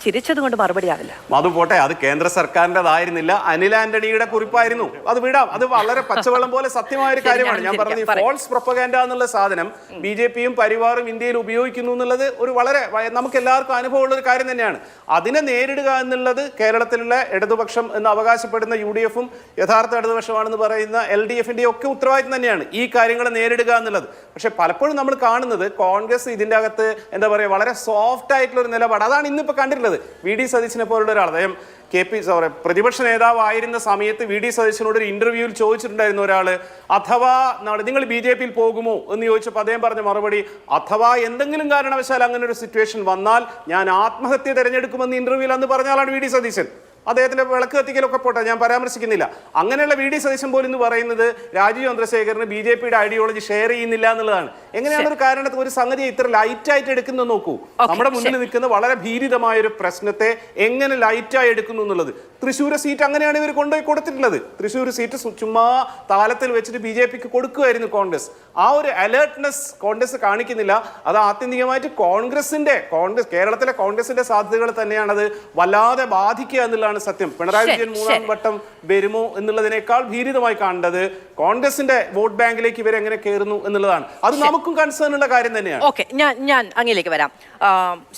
ചിരിച്ചതുകൊണ്ട് മറുപടിയാവില്ല. മധു പോട്ടെ, അത് കേന്ദ്ര സർക്കാരിൻ്റെതായിരുന്നില്ല, അനിൽ ആന്റണിയുടെ കുറിപ്പായിരുന്നു. അത് വിടാം, അത് വളരെ പച്ചവെള്ളം പോലെ സത്യമായ ഒരു കാര്യമാണ്. ഞാൻ പറഞ്ഞ ഫോൾസ് പ്രൊപ്പഗാൻഡ എന്നുള്ള സാധനം BJPയും പരിവാറും ഇന്ത്യയിൽ ഉപയോഗിക്കുന്നു എന്നുള്ളത് ഒരു വളരെ നമുക്ക് എല്ലാവർക്കും അനുഭവമുള്ള ഒരു കാര്യം തന്നെയാണ്. അതിനെ നേരിടുക എന്നുള്ളത് കേരളത്തിലുള്ള ഇടതുപക്ഷം എന്ന് അവകാശപ്പെടുന്ന UDFും യഥാർത്ഥ ഇടതുപക്ഷമാണെന്ന് പറയുന്ന LDFിന്റെ ഒക്കെ ഉത്തരവാദിത്തം തന്നെയാണ് ഈ കാര്യങ്ങളെ നേരിടുക എന്നുള്ളത്. പക്ഷെ പലപ്പോഴും നമ്മൾ കാണുന്നത് കോൺഗ്രസ് ഇതിൻ്റെ അകത്ത് എന്താ പറയുക, വളരെ സോഫ്റ്റ് ആയിട്ടുള്ള ഒരു നിലപാട്. അതാണ് ഇന്നിപ്പോൾ കണ്ടിട്ടുള്ളത്. VD സതീശനെ പോലുള്ള ഒരാൾ, അദ്ദേഹം പ്രതിപക്ഷ നേതാവായിരുന്ന സമയത്ത് VD സതീശനോട് ഒരു ഇന്റർവ്യൂവിൽ ചോദിച്ചിട്ടുണ്ടായിരുന്നു ഒരാൾ, അഥവാ നിങ്ങൾ BJPയിൽ പോകുമോ എന്ന് ചോദിച്ചപ്പോൾ അദ്ദേഹം പറഞ്ഞ മറുപടി, അഥവാ എന്തെങ്കിലും കാരണവശാൽ അങ്ങനെ ഒരു സിറ്റുവേഷൻ വന്നാൽ ഞാൻ ആത്മഹത്യ തിരഞ്ഞെടുക്കുമെന്ന് ഇന്റർവ്യൂവിൽ അന്ന് പറഞ്ഞ ആളാണ് VD സതീശൻ. അദ്ദേഹത്തിന്റെ വിളക്ക് കത്തിക്കലൊക്കെ പോട്ടെ, ഞാൻ പരാമർശിക്കുന്നില്ല. അങ്ങനെയുള്ള വി ഡി സതീശൻ പോലും എന്ന് പറയുന്നത് രാജീവ് ചന്ദ്രശേഖരന് BJP-യുടെ ഐഡിയോളജി ഷെയർ ചെയ്യുന്നില്ല എന്നുള്ളതാണ്. എങ്ങനെയാണ് ഒരു കാരണത്തിൽ ഒരു സംഗതി ഇത്ര ലൈറ്റ് ആയിട്ട് എടുക്കുന്നത് നോക്കൂ. നമ്മുടെ മുന്നിൽ നിൽക്കുന്ന വളരെ ഭീതിതമായ ഒരു പ്രശ്നത്തെ എങ്ങനെ ലൈറ്റായി എടുക്കുന്നു എന്നുള്ളത്. തൃശ്ശൂർ സീറ്റ് അങ്ങനെയാണ് ഇവർ കൊണ്ടുപോയി കൊടുത്തിട്ടുള്ളത്. തൃശ്ശൂർ സീറ്റ് ചുമ്മാ താലത്തിൽ വെച്ചിട്ട് BJP-ക്ക് കൊടുക്കുമായിരുന്നു കോൺഗ്രസ്. ആ ഒരു അലേർട്ട്നെസ് കോൺഗ്രസ് കാണിക്കുന്നില്ല. അത് ആത്യന്തികമായിട്ട് കേരളത്തിലെ കോൺഗ്രസിന്റെ സാധ്യതകൾ തന്നെയാണ് അത് വല്ലാതെ ബാധിക്കുക എന്നുള്ളതാണ് സത്യം. പിണറായി വിജയൻ മൂന്നാം വട്ടം വരുമോ എന്നുള്ളതിനേക്കാൾ ഭീതിതമായി കാണേണ്ടത് കോൺഗ്രസിന്റെ വോട്ട് ബാങ്കിലേക്ക് ഇവരെങ്ങനെ കയറുന്നു എന്നുള്ളതാണ്. അത് നമുക്കും കൺസേൺ ഉള്ള കാര്യം തന്നെയാണ്. ഓക്കെ, ഞാൻ അങ്ങിലേക്ക് വരാം.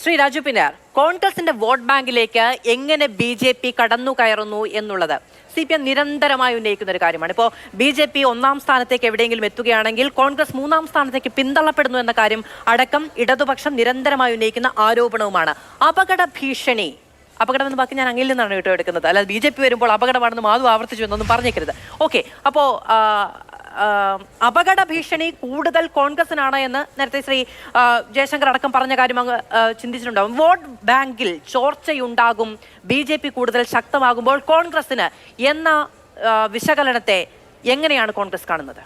ശ്രീ രാജു പിന്നാർ, കോൺഗ്രസിന്റെ വോട്ട് ബാങ്കിലേക്ക് എങ്ങനെ BJP കടന്നു കയറുന്നു എന്നുള്ളത് CPM നിരന്തരമായി ഉന്നയിക്കുന്ന ഒരു കാര്യമാണ്. ഇപ്പോൾ BJP ഒന്നാം സ്ഥാനത്തേക്ക് എവിടെയെങ്കിലും എത്തുകയാണെങ്കിൽ കോൺഗ്രസ് മൂന്നാം സ്ഥാനത്തേക്ക് പിന്തള്ളപ്പെടുന്നു എന്ന കാര്യം അടക്കം ഇടതുപക്ഷം നിരന്തരമായി ഉന്നയിക്കുന്ന ആരോപണവുമാണ്. അപകട ഭീഷണി, അപകടം എന്ന വാക്ക് ഞാൻ അങ്ങിൽ നിന്നാണ് കേട്ടോ എടുക്കുന്നത്, അല്ലാതെ BJP വരുമ്പോൾ അപകടമാണെന്ന് മാധു ആവർത്തിച്ചു എന്നൊന്നും പറഞ്ഞേക്കരുത്. ഓക്കെ, അപ്പോൾ അപകട ഭീഷണി കൂടുതൽ കോൺഗ്രസിനാണ് എന്ന് നേരത്തെ ശ്രീ ജയശങ്കർ അടക്കം പറഞ്ഞ കാര്യം അങ്ങ് ചിന്തിച്ചിട്ടുണ്ടാകും. വോട്ട് ബാങ്കിൽ ചോർച്ചയുണ്ടാകും BJP കൂടുതൽ ശക്തമാകുമ്പോൾ കോൺഗ്രസിന് എന്ന വിശകലനത്തെ എങ്ങനെയാണ് കോൺഗ്രസ് കാണുന്നത്?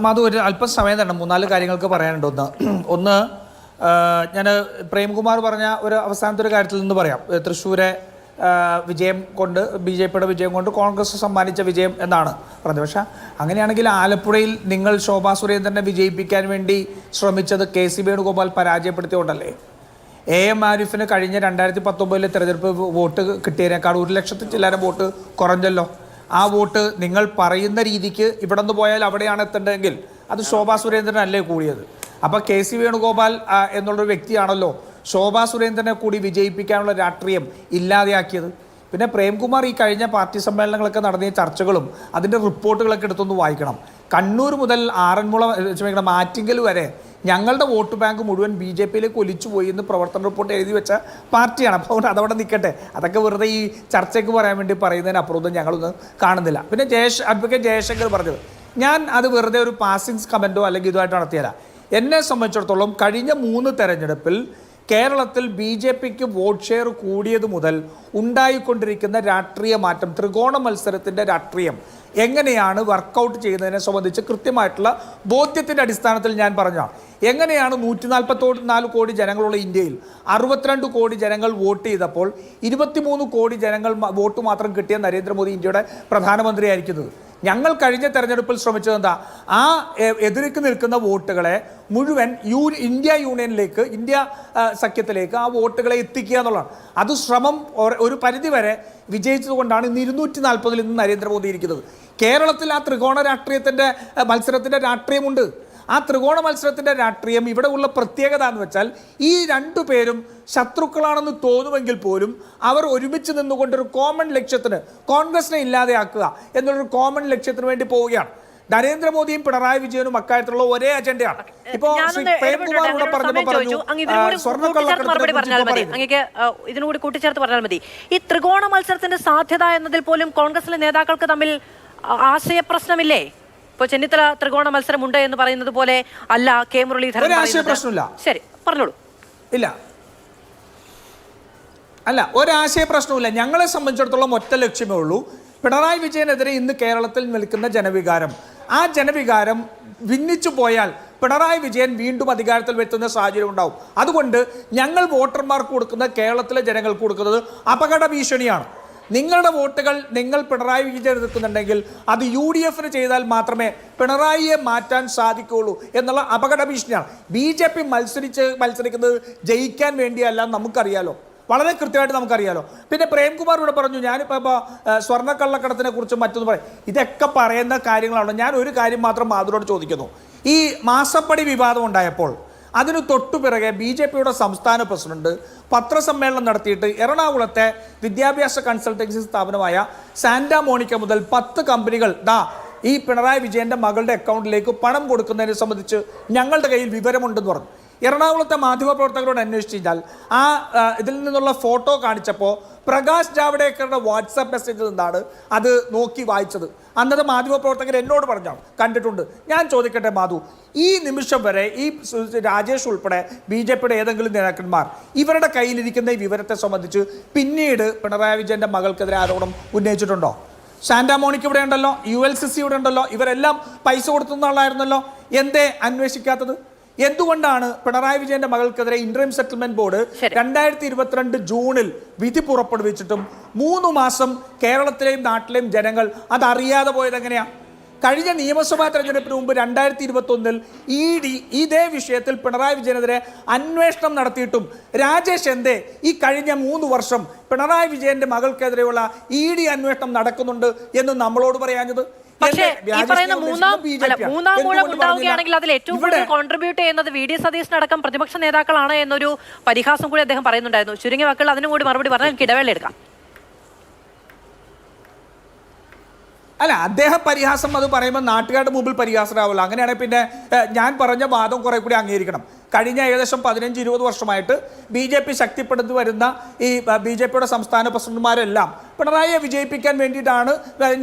മധു, ഒരു അല്പം സമയം തന്നെ 3-4 കാര്യങ്ങൾക്ക് പറയാനുണ്ട്. ഒന്ന് ഞാൻ പ്രേംകുമാർ പറഞ്ഞ ഒരു അവസാനത്തെ ഒരു കാര്യത്തിൽ നിന്ന് പറയാം. തൃശ്ശൂരെ വിജയം കൊണ്ട് BJP-യുടെ വിജയം കൊണ്ട് കോൺഗ്രസ് സമ്മാനിച്ച വിജയം എന്നാണ് പറഞ്ഞത്. പക്ഷേ അങ്ങനെയാണെങ്കിൽ ആലപ്പുഴയിൽ നിങ്ങൾ ശോഭാ സുരേന്ദ്രനെ വിജയിപ്പിക്കാൻ വേണ്ടി ശ്രമിച്ചത് KC വേണുഗോപാൽ പരാജയപ്പെടുത്തിയോണ്ടല്ലേ? AM ആരിഫിന് കഴിഞ്ഞ 2019 തെരഞ്ഞെടുപ്പ് വോട്ട് കിട്ടിയതിനേക്കാൾ 1,00,000 ചില്ലറ വോട്ട് കുറഞ്ഞല്ലോ. ആ വോട്ട് നിങ്ങൾ പറയുന്ന രീതിക്ക് ഇവിടെ നിന്ന് പോയാൽ അവിടെയാണ് എത്തേണ്ടതെങ്കിൽ അത് ശോഭാ സുരേന്ദ്രനല്ലേ കൂടിയത്. അപ്പോൾ KC വേണുഗോപാൽ എന്നുള്ളൊരു വ്യക്തിയാണല്ലോ ശോഭാ സുരേന്ദ്രനെ കൂടി വിജയിപ്പിക്കാനുള്ള രാഷ്ട്രീയം ഇല്ലാതെയാക്കിയത്. പിന്നെ പ്രേംകുമാർ ഈ കഴിഞ്ഞ പാർട്ടി സമ്മേളനങ്ങളൊക്കെ നടന്ന ചർച്ചകളും അതിൻ്റെ റിപ്പോർട്ടുകളൊക്കെ എടുത്തൊന്ന് വായിക്കണം. കണ്ണൂർ മുതൽ ആറന്മുള ആറ്റിങ്കൽ വരെ ഞങ്ങളുടെ വോട്ട് ബാങ്ക് മുഴുവൻ BJP-യിലേക്ക് ഒലിച്ചുപോയി എന്ന് പ്രവർത്തന റിപ്പോർട്ട് എഴുതി വെച്ച പാർട്ടിയാണ്. അപ്പോൾ അതവിടെ നിൽക്കട്ടെ, അതൊക്കെ വെറുതെ ഈ ചർച്ചയ്ക്ക് പറയാൻ വേണ്ടി പറയുന്നതിനപ്പുറമൊന്നും ഞങ്ങളൊന്നും കാണുന്നില്ല. പിന്നെ അഡ്വക്കേറ്റ് ജയശങ്കർ പറഞ്ഞത് ഞാൻ അത് വെറുതെ ഒരു പാസിംഗ് കമൻറ്റോ അല്ലെങ്കിൽ ഇതുമായിട്ട് നടത്തിയല്ല. എന്നെ സംബന്ധിച്ചിടത്തോളം കഴിഞ്ഞ 3 തെരഞ്ഞെടുപ്പിൽ കേരളത്തിൽ BJP-ക്ക് വോട്ട് ഷെയർ കൂടിയത് മുതൽ ഉണ്ടായിക്കൊണ്ടിരിക്കുന്ന രാഷ്ട്രീയ മാറ്റം, ത്രികോണ മത്സരത്തിൻ്റെ രാഷ്ട്രീയം എങ്ങനെയാണ് വർക്കൗട്ട് ചെയ്യുന്നതിനെ സംബന്ധിച്ച് കൃത്യമായിട്ടുള്ള ബോധ്യത്തിൻ്റെ അടിസ്ഥാനത്തിൽ ഞാൻ പറഞ്ഞതാണ്. എങ്ങനെയാണ് 144 കോടി ജനങ്ങളുള്ള ഇന്ത്യയിൽ 62 കോടി ജനങ്ങൾ വോട്ട് ചെയ്തപ്പോൾ 23 കോടി ജനങ്ങൾ വോട്ട് മാത്രം കിട്ടിയ നരേന്ദ്രമോദി ഇന്ത്യയുടെ പ്രധാനമന്ത്രിയായിരിക്കുന്നത്? ഞങ്ങൾ കഴിഞ്ഞ തെരഞ്ഞെടുപ്പിൽ ശ്രമിച്ചത് എന്താ? ആ എതിർക്ക് നിൽക്കുന്ന വോട്ടുകളെ മുഴുവൻ ഇന്ത്യ യൂണിയനിലേക്ക്, ഇന്ത്യ സഖ്യത്തിലേക്ക് ആ വോട്ടുകളെ എത്തിക്കുക എന്നുള്ളതാണ്. അത് ശ്രമം ഒരു പരിധിവരെ വിജയിച്ചതുകൊണ്ടാണ് ഇന്ന് 240-ൽ ഇന്ന് നരേന്ദ്രമോദി ഇരിക്കുന്നത്. കേരളത്തിൽ ആ ത്രികോണ രാഷ്ട്രീയത്തിൻ്റെ മത്സരത്തിൻ്റെ രാഷ്ട്രീയമുണ്ട്. ആ ത്രികോണ മത്സരത്തിൻ്റെ രാഷ്ട്രീയം ഇവിടെ ഉള്ള പ്രത്യേകത എന്ന് വെച്ചാൽ ഈ 2 പേരും ശത്രുക്കളാണെന്ന് തോന്നുമെങ്കിൽ പോലും അവർ ഒരുമിച്ച് നിന്നുകൊണ്ടൊരു കോമൺ ലക്ഷ്യത്തിന്, കോൺഗ്രസിനെ ഇല്ലാതെയാക്കുക എന്നുള്ളൊരു കോമൺ ലക്ഷ്യത്തിന് വേണ്ടി പോവുകയാണ്. നരേന്ദ്രമോദിയും പിണറായി വിജയനും അക്കാര്യത്തിലുള്ള ഒരേ അജണ്ടയാണ്. ഇപ്പോൾ പ്രേംകുമാർ ഇവിടെ പറഞ്ഞു ഇതിനുകൂടി കൂട്ടിച്ചേർത്ത് പറഞ്ഞാൽ മതി. ഈ ത്രികോണ മത്സരത്തിന്റെ സാധ്യത എന്നതിൽ പോലും കോൺഗ്രസിലെ നേതാക്കൾക്ക് തമ്മിൽ ആശയപ്രശ്നമില്ലേ? ഇപ്പൊ ചെന്നിത്തല ത്രികോണ മത്സരമുണ്ട് എന്ന് പറയുന്നത് പോലെ അല്ല കെ മുരളീധരൻ. ശരി, പറഞ്ഞോളൂ. ഇല്ല, അല്ല, ഒരാശയ പ്രശ്നവുമില്ല. ഞങ്ങളെ സംബന്ധിച്ചിടത്തോളം ഒറ്റ ലക്ഷ്യമേ ഉള്ളൂ. പിണറായി വിജയനെതിരെ ഇന്ന് കേരളത്തിൽ നിൽക്കുന്ന ജനവികാരം, ആ ജനവികാരം ഭിന്നിച്ചു പോയാൽ പിണറായി വിജയൻ വീണ്ടും അധികാരത്തിൽ വരുത്തുന്ന സാഹചര്യം ഉണ്ടാവും. അതുകൊണ്ട് ഞങ്ങൾ വോട്ടർമാർക്ക് കൊടുക്കുന്ന, കേരളത്തിലെ ജനങ്ങൾക്ക് കൊടുക്കുന്നത് അപകട ഭീഷണിയാണ്. നിങ്ങളുടെ വോട്ടുകൾ നിങ്ങൾ പിണറായി വിജയൻ എതിർക്കുന്നുണ്ടെങ്കിൽ അത് UDF-ന് ചെയ്താൽ മാത്രമേ പിണറായിയെ മാറ്റാൻ സാധിക്കുകയുള്ളൂ എന്നുള്ള അപകട ഭീഷണിയാണ്. BJP മത്സരിക്കുന്നത് ജയിക്കാൻ വേണ്ടിയല്ല, നമുക്കറിയാലോ, വളരെ കൃത്യമായിട്ട് നമുക്കറിയാലോ. പിന്നെ പ്രേംകുമാർ ഇവിടെ പറഞ്ഞു ഞാനിപ്പോൾ സ്വർണ്ണക്കള്ളക്കടത്തിനെ കുറിച്ചും മറ്റൊന്നും പറയും. ഇതൊക്കെ പറയുന്ന കാര്യങ്ങളാണ്. ഞാൻ ഒരു കാര്യം മാത്രം മാധുരോട് ചോദിക്കുന്നു. ഈ മാസപ്പടി വിവാദം ഉണ്ടായപ്പോൾ അതിന് തൊട്ടുപിറകെ BJP-യുടെ സംസ്ഥാന പ്രസിഡന്റ് പത്രസമ്മേളനം നടത്തിയിട്ട് എറണാകുളത്തെ വിദ്യാഭ്യാസ കൺസൾട്ടൻസി സ്ഥാപനമായ സാന്റാ മോണിക്ക മുതൽ 10 കമ്പനികൾ ഈ പിണറായി വിജയൻ്റെ മകളുടെ അക്കൗണ്ടിലേക്ക് പണം കൊടുക്കുന്നതിനെ സംബന്ധിച്ച് ഞങ്ങളുടെ കയ്യിൽ വിവരമുണ്ടെന്ന് പറഞ്ഞു. എറണാകുളത്തെ മാധ്യമപ്രവർത്തകരോട് അന്വേഷിച്ച് കഴിഞ്ഞാൽ ഇതിൽ നിന്നുള്ള ഫോട്ടോ കാണിച്ചപ്പോൾ പ്രകാശ് ജാവ്ദേക്കറുടെ വാട്സാപ്പ് മെസ്സേജിൽ നിന്നാണ് അത് നോക്കി വായിച്ചത്. അന്നത്തെ മാധ്യമപ്രവർത്തകർ എന്നോട് പറഞ്ഞു കണ്ടിട്ടുണ്ട്. ഞാൻ ചോദിക്കട്ടെ മാധു, ഈ നിമിഷം വരെ ഈ രാജേഷ് ഉൾപ്പെടെ BJPയുടെ ഏതെങ്കിലും നേതാക്കന്മാർ ഇവരുടെ കയ്യിലിരിക്കുന്ന ഈ വിവരത്തെ സംബന്ധിച്ച് പിന്നീട് പിണറായി വിജയന്റെ മകൾക്കെതിരെ ആരോപണം ഉന്നയിച്ചിട്ടുണ്ടോ? സാന്റാമോണിക്ക് ഇവിടെ ഉണ്ടല്ലോ, ULCC ഇവിടെ ഉണ്ടല്ലോ, ഇവരെല്ലാം പൈസ കൊടുത്തുന്നാളായിരുന്നല്ലോ. എന്തേ അന്വേഷിക്കാത്തത്? എന്തുകൊണ്ടാണ് പിണറായി വിജയന്റെ മകൾക്കെതിരെ ഇന്ററിം സെറ്റിൽമെന്റ് ബോർഡ് 2022 ജൂണിൽ വിധി പുറപ്പെടുവിച്ചിട്ടും 3 മാസം കേരളത്തിലെയും നാട്ടിലെയും ജനങ്ങൾ അതറിയാതെ പോയത് എങ്ങനെയാ? കഴിഞ്ഞ നിയമസഭാ തെരഞ്ഞെടുപ്പിന് മുമ്പ് 2021 ED ഇതേ വിഷയത്തിൽ പിണറായി വിജയനെതിരെ അന്വേഷണം നടത്തിയിട്ടും രാജേഷ് എന്തേ ഈ കഴിഞ്ഞ 3 വർഷം പിണറായി വിജയന്റെ മകൾക്കെതിരെയുള്ള ED അന്വേഷണം നടക്കുന്നുണ്ട് എന്ന് നമ്മളോട് പറയാഞ്ഞത്? പക്ഷേ ഈ പറയുന്ന മൂന്നാം മൂഴം ഉണ്ടാവുകയാണെങ്കിൽ അതിൽ ഏറ്റവും കൂടുതൽ കോൺട്രിബ്യൂട്ട് ചെയ്യുന്നത് VD സതീശനടക്കം പ്രതിപക്ഷ നേതാക്കളാണ് എന്നൊരു പരിഹാസം കൂടി അദ്ദേഹം പറയുന്നുണ്ടായിരുന്നു. ചുരുങ്ങിയ വാക്കുകൾ അതിനും കൂടി മറുപടി പറഞ്ഞാൽ നമുക്ക് ഇടവേള എടുക്കാം. അല്ല, അദ്ദേഹം പരിഹാസം അത് പറയുമ്പോൾ നാട്ടുകാരുടെ മുമ്പിൽ പരിഹാസരാവില്ല. അങ്ങനെയാണെങ്കിൽ പിന്നെ ഞാൻ പറഞ്ഞ വാദം കുറെ കൂടി അംഗീകരിക്കണം. കഴിഞ്ഞ ഏകദേശം 15-20 വർഷമായിട്ട് BJP ശക്തിപ്പെടുത്തി വരുന്ന ഈ BJPയുടെ സംസ്ഥാന പ്രസിഡന്റുമാരെല്ലാം പിണറായിയെ വിജയിപ്പിക്കാൻ വേണ്ടിയിട്ടാണ്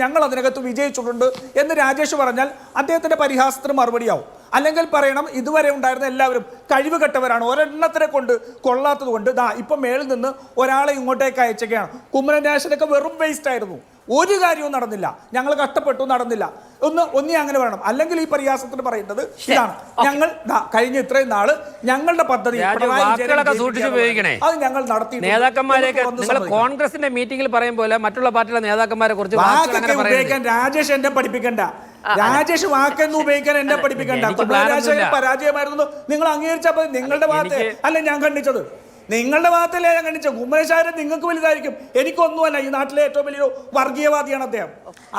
ഞങ്ങൾ അതിനകത്ത് വിജയിച്ചിട്ടുണ്ട് എന്ന് രാജേഷ് പറഞ്ഞാൽ അദ്ദേഹത്തിൻ്റെ പരിഹാസത്തിന് മറുപടിയാവും. അല്ലെങ്കിൽ പറയണം ഇതുവരെ ഉണ്ടായിരുന്ന എല്ലാവരും കഴിവ് കെട്ടവരാണ്, ഒരെണ്ണത്തിനെ കൊണ്ട് കൊള്ളാത്തത് കൊണ്ട് ഇപ്പം മേളിൽ നിന്ന് ഒരാളെ ഇങ്ങോട്ടേക്ക് അയച്ചൊക്കെയാണ്. കുമ്മനം രാജേഷിനൊക്കെ വെറും വേസ്റ്റ് ആയിരുന്നു, ഒരു കാര്യവും നടന്നില്ല, ഞങ്ങൾ കഷ്ടപ്പെട്ടു, നടന്നില്ല. ഒന്നേ അങ്ങനെ വേണം. അല്ലെങ്കിൽ ഈ പരിഹാസത്തിന് പറയുന്നത് ഇതാണ്, ഞങ്ങൾ കഴിഞ്ഞ ഇത്രയും നാള് ഞങ്ങളുടെ പദ്ധതി അത് ഞങ്ങൾ നടത്തി. നേതാക്കന്മാരെയൊക്കെ നിങ്ങൾ കോൺഗ്രസിന്റെ മീറ്റിംഗിൽ പറയും പോലെ മറ്റുള്ള പാർട്ടിയുടെ നേതാക്കന്മാരെ കുറിച്ച് ഉപയോഗിക്കാൻ രാജേഷ് എന്നെ പഠിപ്പിക്കണ്ട. രാജേഷ് വാക്കെന്ന് ഉപയോഗിക്കാൻ എന്നെ പഠിപ്പിക്കണ്ട. പരാജയമായിരുന്നു നിങ്ങൾ അംഗീകരിച്ചപ്പോൾ നിങ്ങളുടെ ഭാഗത്ത് അല്ല ഞാൻ ഖണ്ഡിച്ചത്, നിങ്ങളുടെ ഭാഗത്തല്ലേ ഞാൻ ഖണ്ഡിച്ചത്. കുമ്മനശാരൻ നിങ്ങൾക്ക് വലുതായിരിക്കും, എനിക്കൊന്നുമല്ല. ഈ നാട്ടിലെ ഏറ്റവും വലിയൊരു വർഗീയവാദിയാണ് അദ്ദേഹം.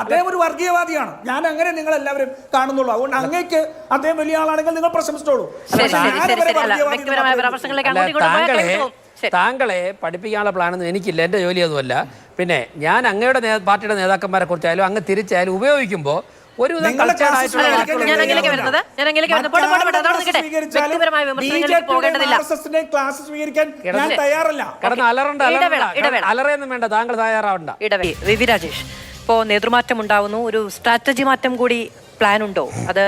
അദ്ദേഹം ഒരു വർഗീയവാദിയാണ്. ഞാൻ അങ്ങനെ നിങ്ങൾ എല്ലാവരും കാണുന്നുള്ളൂ. അതുകൊണ്ട് അങ്ങേക്ക് അദ്ദേഹം വലിയ ആളാണെങ്കിൽ നിങ്ങൾ പ്രശംസിച്ചോളൂ. താങ്കളെ പഠിപ്പിക്കാനുള്ള പ്ലാനൊന്നും എനിക്കില്ല, എൻ്റെ ജോലി അതുമല്ല. പിന്നെ ഞാൻ അങ്ങയുടെ പാർട്ടിയുടെ നേതാക്കന്മാരെ കുറിച്ചായാലും അങ്ങ് തിരിച്ചായാലും ഉപയോഗിക്കുമ്പോൾ ഒരു അലറയൊന്നും വേണ്ട, താങ്കൾ തയ്യാറാവണ്ട. വി രാജേഷ്, ഇപ്പോൾ നേതൃമാറ്റം ഉണ്ടാവുന്നു, ഒരു സ്ട്രാറ്റജി മാറ്റം കൂടി പ്ലാൻ ഉണ്ടോ? അത്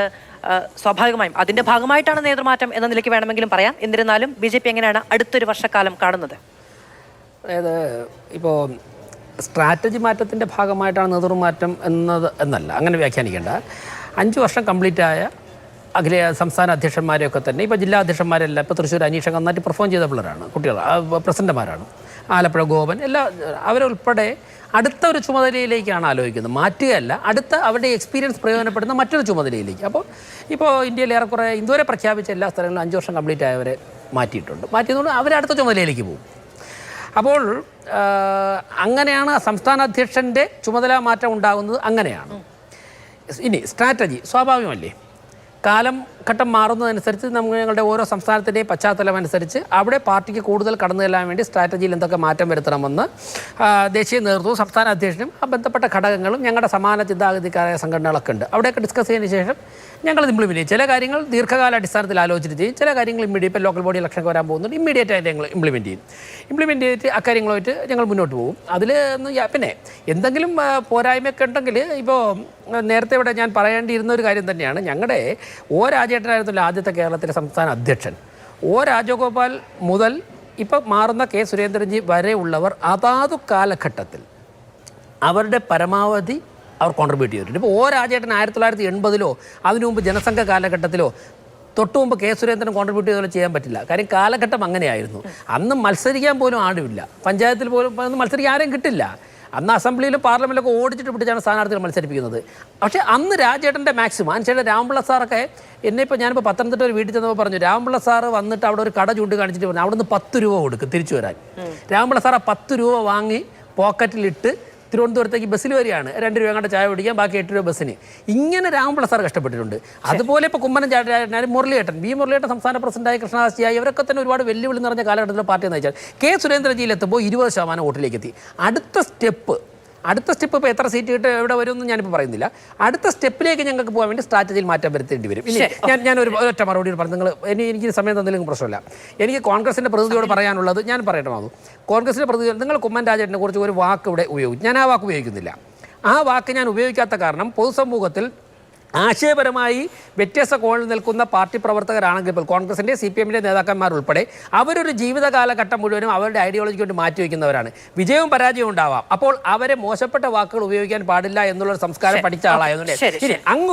സ്വാഭാവികമായും അതിന്റെ ഭാഗമായിട്ടാണ് നേതൃമാറ്റം എന്ന നിലയ്ക്ക് വേണമെങ്കിലും പറയാം. എന്നിരുന്നാലും BJP എങ്ങനെയാണ് അടുത്തൊരു വർഷക്കാലം കാണുന്നത്? അതായത് ഇപ്പോൾ സ്ട്രാറ്റജി മാറ്റത്തിൻ്റെ ഭാഗമായിട്ടാണ് നേതൃമാറ്റം എന്നല്ല, അങ്ങനെ വ്യാഖ്യാനിക്കേണ്ട. 5 വർഷം കംപ്ലീറ്റായ സംസ്ഥാന അധ്യക്ഷന്മാരെയൊക്കെ തന്നെ ഇപ്പോൾ ജില്ലാ അധ്യക്ഷന്മാരെല്ലാം ഇപ്പോൾ തൃശ്ശൂർ അനീഷ നന്നായിട്ട് പെർഫോം ചെയ്ത പിള്ളേരാണ്, കുട്ടികൾ പ്രസിഡന്റുമാരാണ്. ആലപ്പുഴ ഗോപൻ എല്ലാം അവരുൾപ്പെടെ അടുത്ത ഒരു ചുമതലയിലേക്കാണ് ആലോചിക്കുന്നത്, മാറ്റുകയല്ല, അടുത്ത അവരുടെ എക്സ്പീരിയൻസ് പ്രയോജനപ്പെടുന്ന മറ്റൊരു ചുമതലയിലേക്ക്. അപ്പോൾ ഇപ്പോൾ ഇന്ത്യയിൽ ഏറെക്കുറെ ഇതുവരെ പ്രഖ്യാപിച്ച എല്ലാ സ്ഥലങ്ങളിലും 5 വർഷം കംപ്ലീറ്റ് ആയവരെ മാറ്റിയിട്ടുണ്ട്. മാറ്റിയതുകൊണ്ട് അവർ അടുത്ത ചുമതലയിലേക്ക് പോകും. അപ്പോൾ അങ്ങനെയാണ് സംസ്ഥാന അധ്യക്ഷൻ്റെ ചുമതല മാറ്റം ഉണ്ടാകുന്നത്. അങ്ങനെയാണ്. ഇനി സ്ട്രാറ്റജി സ്വാഭാവികമല്ലേ, കാലം ഘട്ടം മാറുന്നതനുസരിച്ച് ഞങ്ങളുടെ ഓരോ സംസ്ഥാനത്തിൻ്റെയും പശ്ചാത്തലം അനുസരിച്ച് അവിടെ പാർട്ടിക്ക് കൂടുതൽ കടന്നു ചെല്ലാൻ വേണ്ടി സ്ട്രാറ്റജിയിൽ എന്തൊക്കെ മാറ്റം വരുത്തണമെന്ന് ദേശീയ നേതൃത്വവും സംസ്ഥാന അധ്യക്ഷനും ബന്ധപ്പെട്ട ഘടകങ്ങളും ഞങ്ങളുടെ സമാന ചിന്താഗതിക്കാരായ സംഘടനകളൊക്കെ ഉണ്ട്. അവിടെയൊക്കെ ഡിസ്കസ് ചെയ്തതിന് ശേഷം ഞങ്ങളത് ഇംപ്ലിമെൻറ്റ് ചെയ്യും. ചില കാര്യങ്ങൾ ദീർഘകാല അടിസ്ഥാനത്തിൽ ആലോചിച്ചിട്ട് ചെയ്യും, ചില കാര്യങ്ങൾ ഇപ്പോൾ ലോക്കൽ ബോഡി ഇലക്ഷനൊക്കെ വരാൻ പോകുന്നുണ്ട്, ഇമ്മീഡിയറ്റ് ആയിട്ട് ഞങ്ങൾ ഇംപ്ലിമെൻറ്റ് ചെയ്തിട്ട് അക്കാര്യങ്ങളുമായിട്ട് ഞങ്ങൾ മുന്നോട്ട് പോകും. അതിൽ പിന്നെ എന്തെങ്കിലും പോരായ്മയൊക്കെ ഉണ്ടെങ്കിൽ ഇപ്പോൾ നേരത്തെ ഇവിടെ ഞാൻ പറയേണ്ടിയിരുന്ന ഒരു കാര്യം തന്നെയാണ്. ഞങ്ങളുടെ രാജേട്ടനായിരുന്നില്ല ആദ്യത്തെ കേരളത്തിലെ സംസ്ഥാന അധ്യക്ഷൻ. രാജഗോപാൽ മുതൽ ഇപ്പം മാറുന്ന കെ സുരേന്ദ്രൻജി വരെ ഉള്ളവർ അതാതു കാലഘട്ടത്തിൽ അവരുടെ പരമാവധി അവർ കോൺട്രിബ്യൂട്ട് ചെയ്തിട്ടുണ്ട്. ഇപ്പോൾ രാജേട്ടൻ 1980-ലോ അതിനു മുമ്പ് ജനസംഘ കാലഘട്ടത്തിലോ തൊട്ട് മുമ്പ് കെ സുരേന്ദ്രൻ കോൺട്രിബ്യൂട്ട് ചെയ്തോ ചെയ്യാൻ പറ്റില്ല. കാര്യം കാലഘട്ടം അങ്ങനെയായിരുന്നു. അന്ന് മത്സരിക്കാൻ പോലും ആരുമില്ല, പഞ്ചായത്തിൽ പോലും മത്സരിക്കാൻ ആരും കിട്ടില്ല. അന്ന് അസംബ്ലിയിലും പാർലമെൻറ്റിലൊക്കെ ഓടിച്ചിട്ട് പിടിച്ചാണ് സ്ഥാനാർത്ഥികൾ മത്സരിപ്പിക്കുന്നത്. പക്ഷേ അന്ന് രാജേട്ടൻ്റെ മാക്സിമം അനുസരിച്ച് രാമപിള്ള സാറൊക്കെ ഞാനിപ്പോൾ പത്തനംതിട്ട ഒരു വീട്ടിൽ ചെന്നപ്പോൾ പറഞ്ഞു, രാമപിള്ള സാറ് വന്നിട്ട് അവിടെ ഒരു കട ചൂണ്ടിക്കാണിച്ചിട്ട് പറഞ്ഞു അവിടെ നിന്ന് 10 രൂപ കൊടുക്കും തിരിച്ചു വരാൻ. രാമപിള്ള സാർ 10 രൂപ വാങ്ങി പോക്കറ്റിലിട്ട് തിരുവനന്തപുരത്തേക്ക് ബസ്സിൽ വരികയാണ്. 2 രൂപ കണ്ട ചായ കുടിക്കാൻ, ബാക്കി 8 രൂപ ബസ്സിന്. ഇങ്ങനെ രാമപിള്ള സാർ കഷ്ടപ്പെട്ടിട്ടുണ്ട്. അതുപോലെ ഇപ്പോൾ കുമ്മനം ചാട്ടനായാലും മുരളിയേട്ടൻ മുരളിയേട്ടൻ സംസ്ഥാന പ്രസിഡന്റായി, കൃഷ്ണദാസിയായി, ഇവരൊക്കെ തന്നെ ഒരുപാട് വെല്ലുവിളി നിറഞ്ഞ കാലഘട്ടത്തിൽ പാർട്ടിയെ നയിച്ചാൽ കെ സുരേന്ദ്രജിയിലെത്തുമ്പോൾ 20% വോട്ടിലേക്ക് എത്തി. അടുത്ത സ്റ്റെപ്പ് അടുത്ത സ്റ്റെപ്പ് ഇപ്പോൾ എത്ര സീറ്റ് കിട്ടും എവിടെ വരുമെന്ന് ഞാനിപ്പോൾ പറയുന്നില്ല. അടുത്ത സ്റ്റെപ്പിലേക്ക് ഞങ്ങൾക്ക് പോകാൻ വേണ്ടി സ്ട്രാറ്റജിയിൽ മാറ്റം വരുത്തേണ്ടി വരും. ഇനി ഞാൻ ഒരു ഒറ്റ മറുപടി പറഞ്ഞു. എനിക്ക് സമയം തന്നില്ലെങ്കിൽ പ്രശ്നമില്ല. എനിക്ക് കോൺഗ്രസിൻ്റെ പ്രതിനിധിയോട് പറയാനുള്ളത് ഞാൻ പറയട്ടെ മാധു. കോൺഗ്രസിൻ്റെ പ്രതിനിധി നിങ്ങൾ കുമ്മൻ രാജേട്ടനെ കുറിച്ച് ഒരു വാക്ക് ഇവിടെ ഉപയോഗിച്ചു. ഞാൻ ആ വാക്ക് ഉപയോഗിക്കുന്നില്ല. ആ വാക്ക് ഞാൻ ഉപയോഗിക്കാത്ത കാരണം പൊതുസമൂഹത്തിൽ ആശയപരമായി വ്യത്യസ്ത കോണിൽ നിൽക്കുന്ന പാർട്ടി പ്രവർത്തകരാണെങ്കിൽ ഇപ്പോൾ കോൺഗ്രസിൻ്റെ CPM നേതാക്കന്മാരുൾപ്പെടെ അവരൊരു ജീവിത കാലഘട്ടം മുഴുവനും അവരുടെ ഐഡിയോളജിക്ക് വേണ്ടി മാറ്റിവെക്കുന്നവരാണ്. വിജയവും പരാജയവും ഉണ്ടാവാം. അപ്പോൾ അവരെ മോശപ്പെട്ട വാക്കുകൾ ഉപയോഗിക്കാൻ പാടില്ല എന്നുള്ളൊരു സംസ്കാരം പഠിച്ച ആളായതുകൊണ്ട് ഇനി അങ്ങ്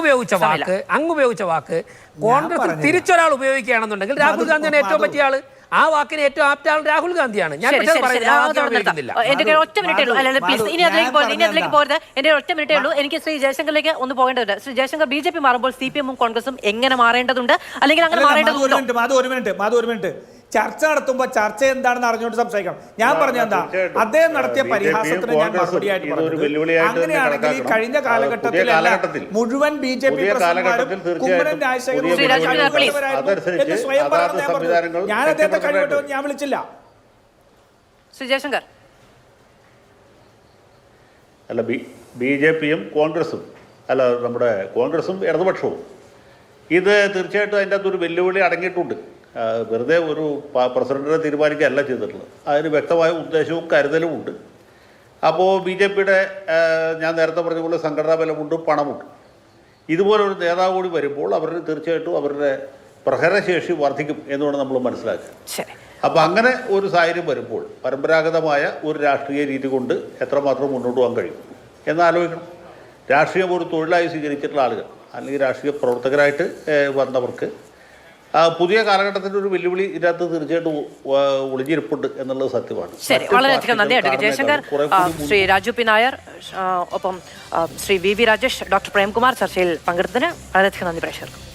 ഉപയോഗിച്ച വാക്ക് കോൺഗ്രസ് തിരിച്ചൊരാൾ ഉപയോഗിക്കുകയാണെന്നുണ്ടെങ്കിൽ രാഹുൽ ഗാന്ധിയാണ് ഏറ്റവും പറ്റിയ ആള്. ആ വാക്കിന് ഏറ്റവും ആപ്റ്റ ആൾ രാഹുൽ ഗാന്ധിയാണ്. ഞാൻ എന്റെ ഒറ്റ മിനിറ്റേ ഉള്ളൂ. ഇനി അതിലേക്ക് പോരുത്. എന്റെ ഒറ്റ മിനിറ്റേ ഉള്ളൂ. എനിക്ക് ശ്രീ ജയശങ്കറിലേക്ക് ഒന്ന് പോകേണ്ടതുണ്ട്. ശ്രീ ജയശങ്കർ, BJP മാറുമ്പോൾ CPM ഉം കോൺഗ്രസും എങ്ങനെ മാറേണ്ടതുണ്ട്, അല്ലെങ്കിൽ അങ്ങനെ മാറേണ്ടതുണ്ടോ? ഒരു മിനിറ്റ് ചർച്ച നടത്തുമ്പോൾ ചർച്ച എന്താണെന്ന് അറിഞ്ഞുകൊണ്ട് സംസാരിക്കണം. ഞാൻ പറഞ്ഞ എന്താ, അദ്ദേഹം നടത്തിയ പരിഹാസത്തിന് ഞാൻ മറുപടിയായിട്ട് പറഞ്ഞത്, അങ്ങനെയാണെങ്കിൽ ഈ കഴിഞ്ഞ കാലഘട്ടത്തിലല്ല മുഴുവൻ BJP പ്രസിഡന്റുമാരും കുമ്മനം രാജശേഖരൻ എന്ന് സ്വയം പറയുന്നത് ഞാൻ അദ്ദേഹത്തെ കഴിവട്ടോ ഞാൻ വിളിച്ചില്ല. ശ്രീ ജയശങ്കർ, അല്ല BJPയും കോൺഗ്രസും അല്ല നമ്മുടെ കോൺഗ്രസും ഇടതുപക്ഷവും ഇത് തീർച്ചയായിട്ടും അതിൻ്റെ അകത്തൊരു വെല്ലുവിളി അടങ്ങിയിട്ടുണ്ട്. വെറുതെ ഒരു പ്രസിഡന്റിനെ തീരുമാനിക്കുകയല്ല ചെയ്തിട്ടുള്ളത്. അതിന് വ്യക്തമായ ഉദ്ദേശവും കരുതലും ഉണ്ട്. അപ്പോൾ BJPയുടെ ഞാൻ നേരത്തെ പറഞ്ഞ പോലെ സംഘടനാ ബലമുണ്ട്, പണമുണ്ട്. ഇതുപോലൊരു നേതാവ് കൂടി വരുമ്പോൾ അവരുടെ തീർച്ചയായിട്ടും അവരുടെ പ്രഹരശേഷി വർദ്ധിക്കും എന്നുകൊണ്ട് നമ്മൾ മനസ്സിലാക്കുക. അപ്പോൾ അങ്ങനെ ഒരു സാഹചര്യം വരുമ്പോൾ പരമ്പരാഗതമായ ഒരു രാഷ്ട്രീയ രീതി കൊണ്ട് എത്രമാത്രം മുന്നോട്ട് പോകാൻ കഴിയും എന്നാലോചിക്കണം. രാഷ്ട്രീയം ഒരു തൊഴിലായി സ്വീകരിച്ചിട്ടുള്ള ആളുകൾ അല്ലെങ്കിൽ രാഷ്ട്രീയ പ്രവർത്തകരായിട്ട് വന്നവർക്ക് പുതിയ കാലഘട്ടത്തിൻ്റെ ഒരു വെല്ലുവിളി ഇതിനകത്ത് തീർച്ചയായിട്ടും ഒളിഞ്ഞിരിപ്പുണ്ട് എന്നുള്ളത് സത്യമാണ്. ശരി, വളരെയധികം നന്ദി അഡ്വക്കേറ്റ് ജയശങ്കർ. ശ്രീ രാജു പി നായർ, ഒപ്പം ശ്രീ VV രാജേഷ്, ഡോക്ടർ പ്രേംകുമാർ ചർച്ചയിൽ പങ്കെടുത്തതിന് വളരെയധികം നന്ദി പ്രേക്ഷകർക്ക്.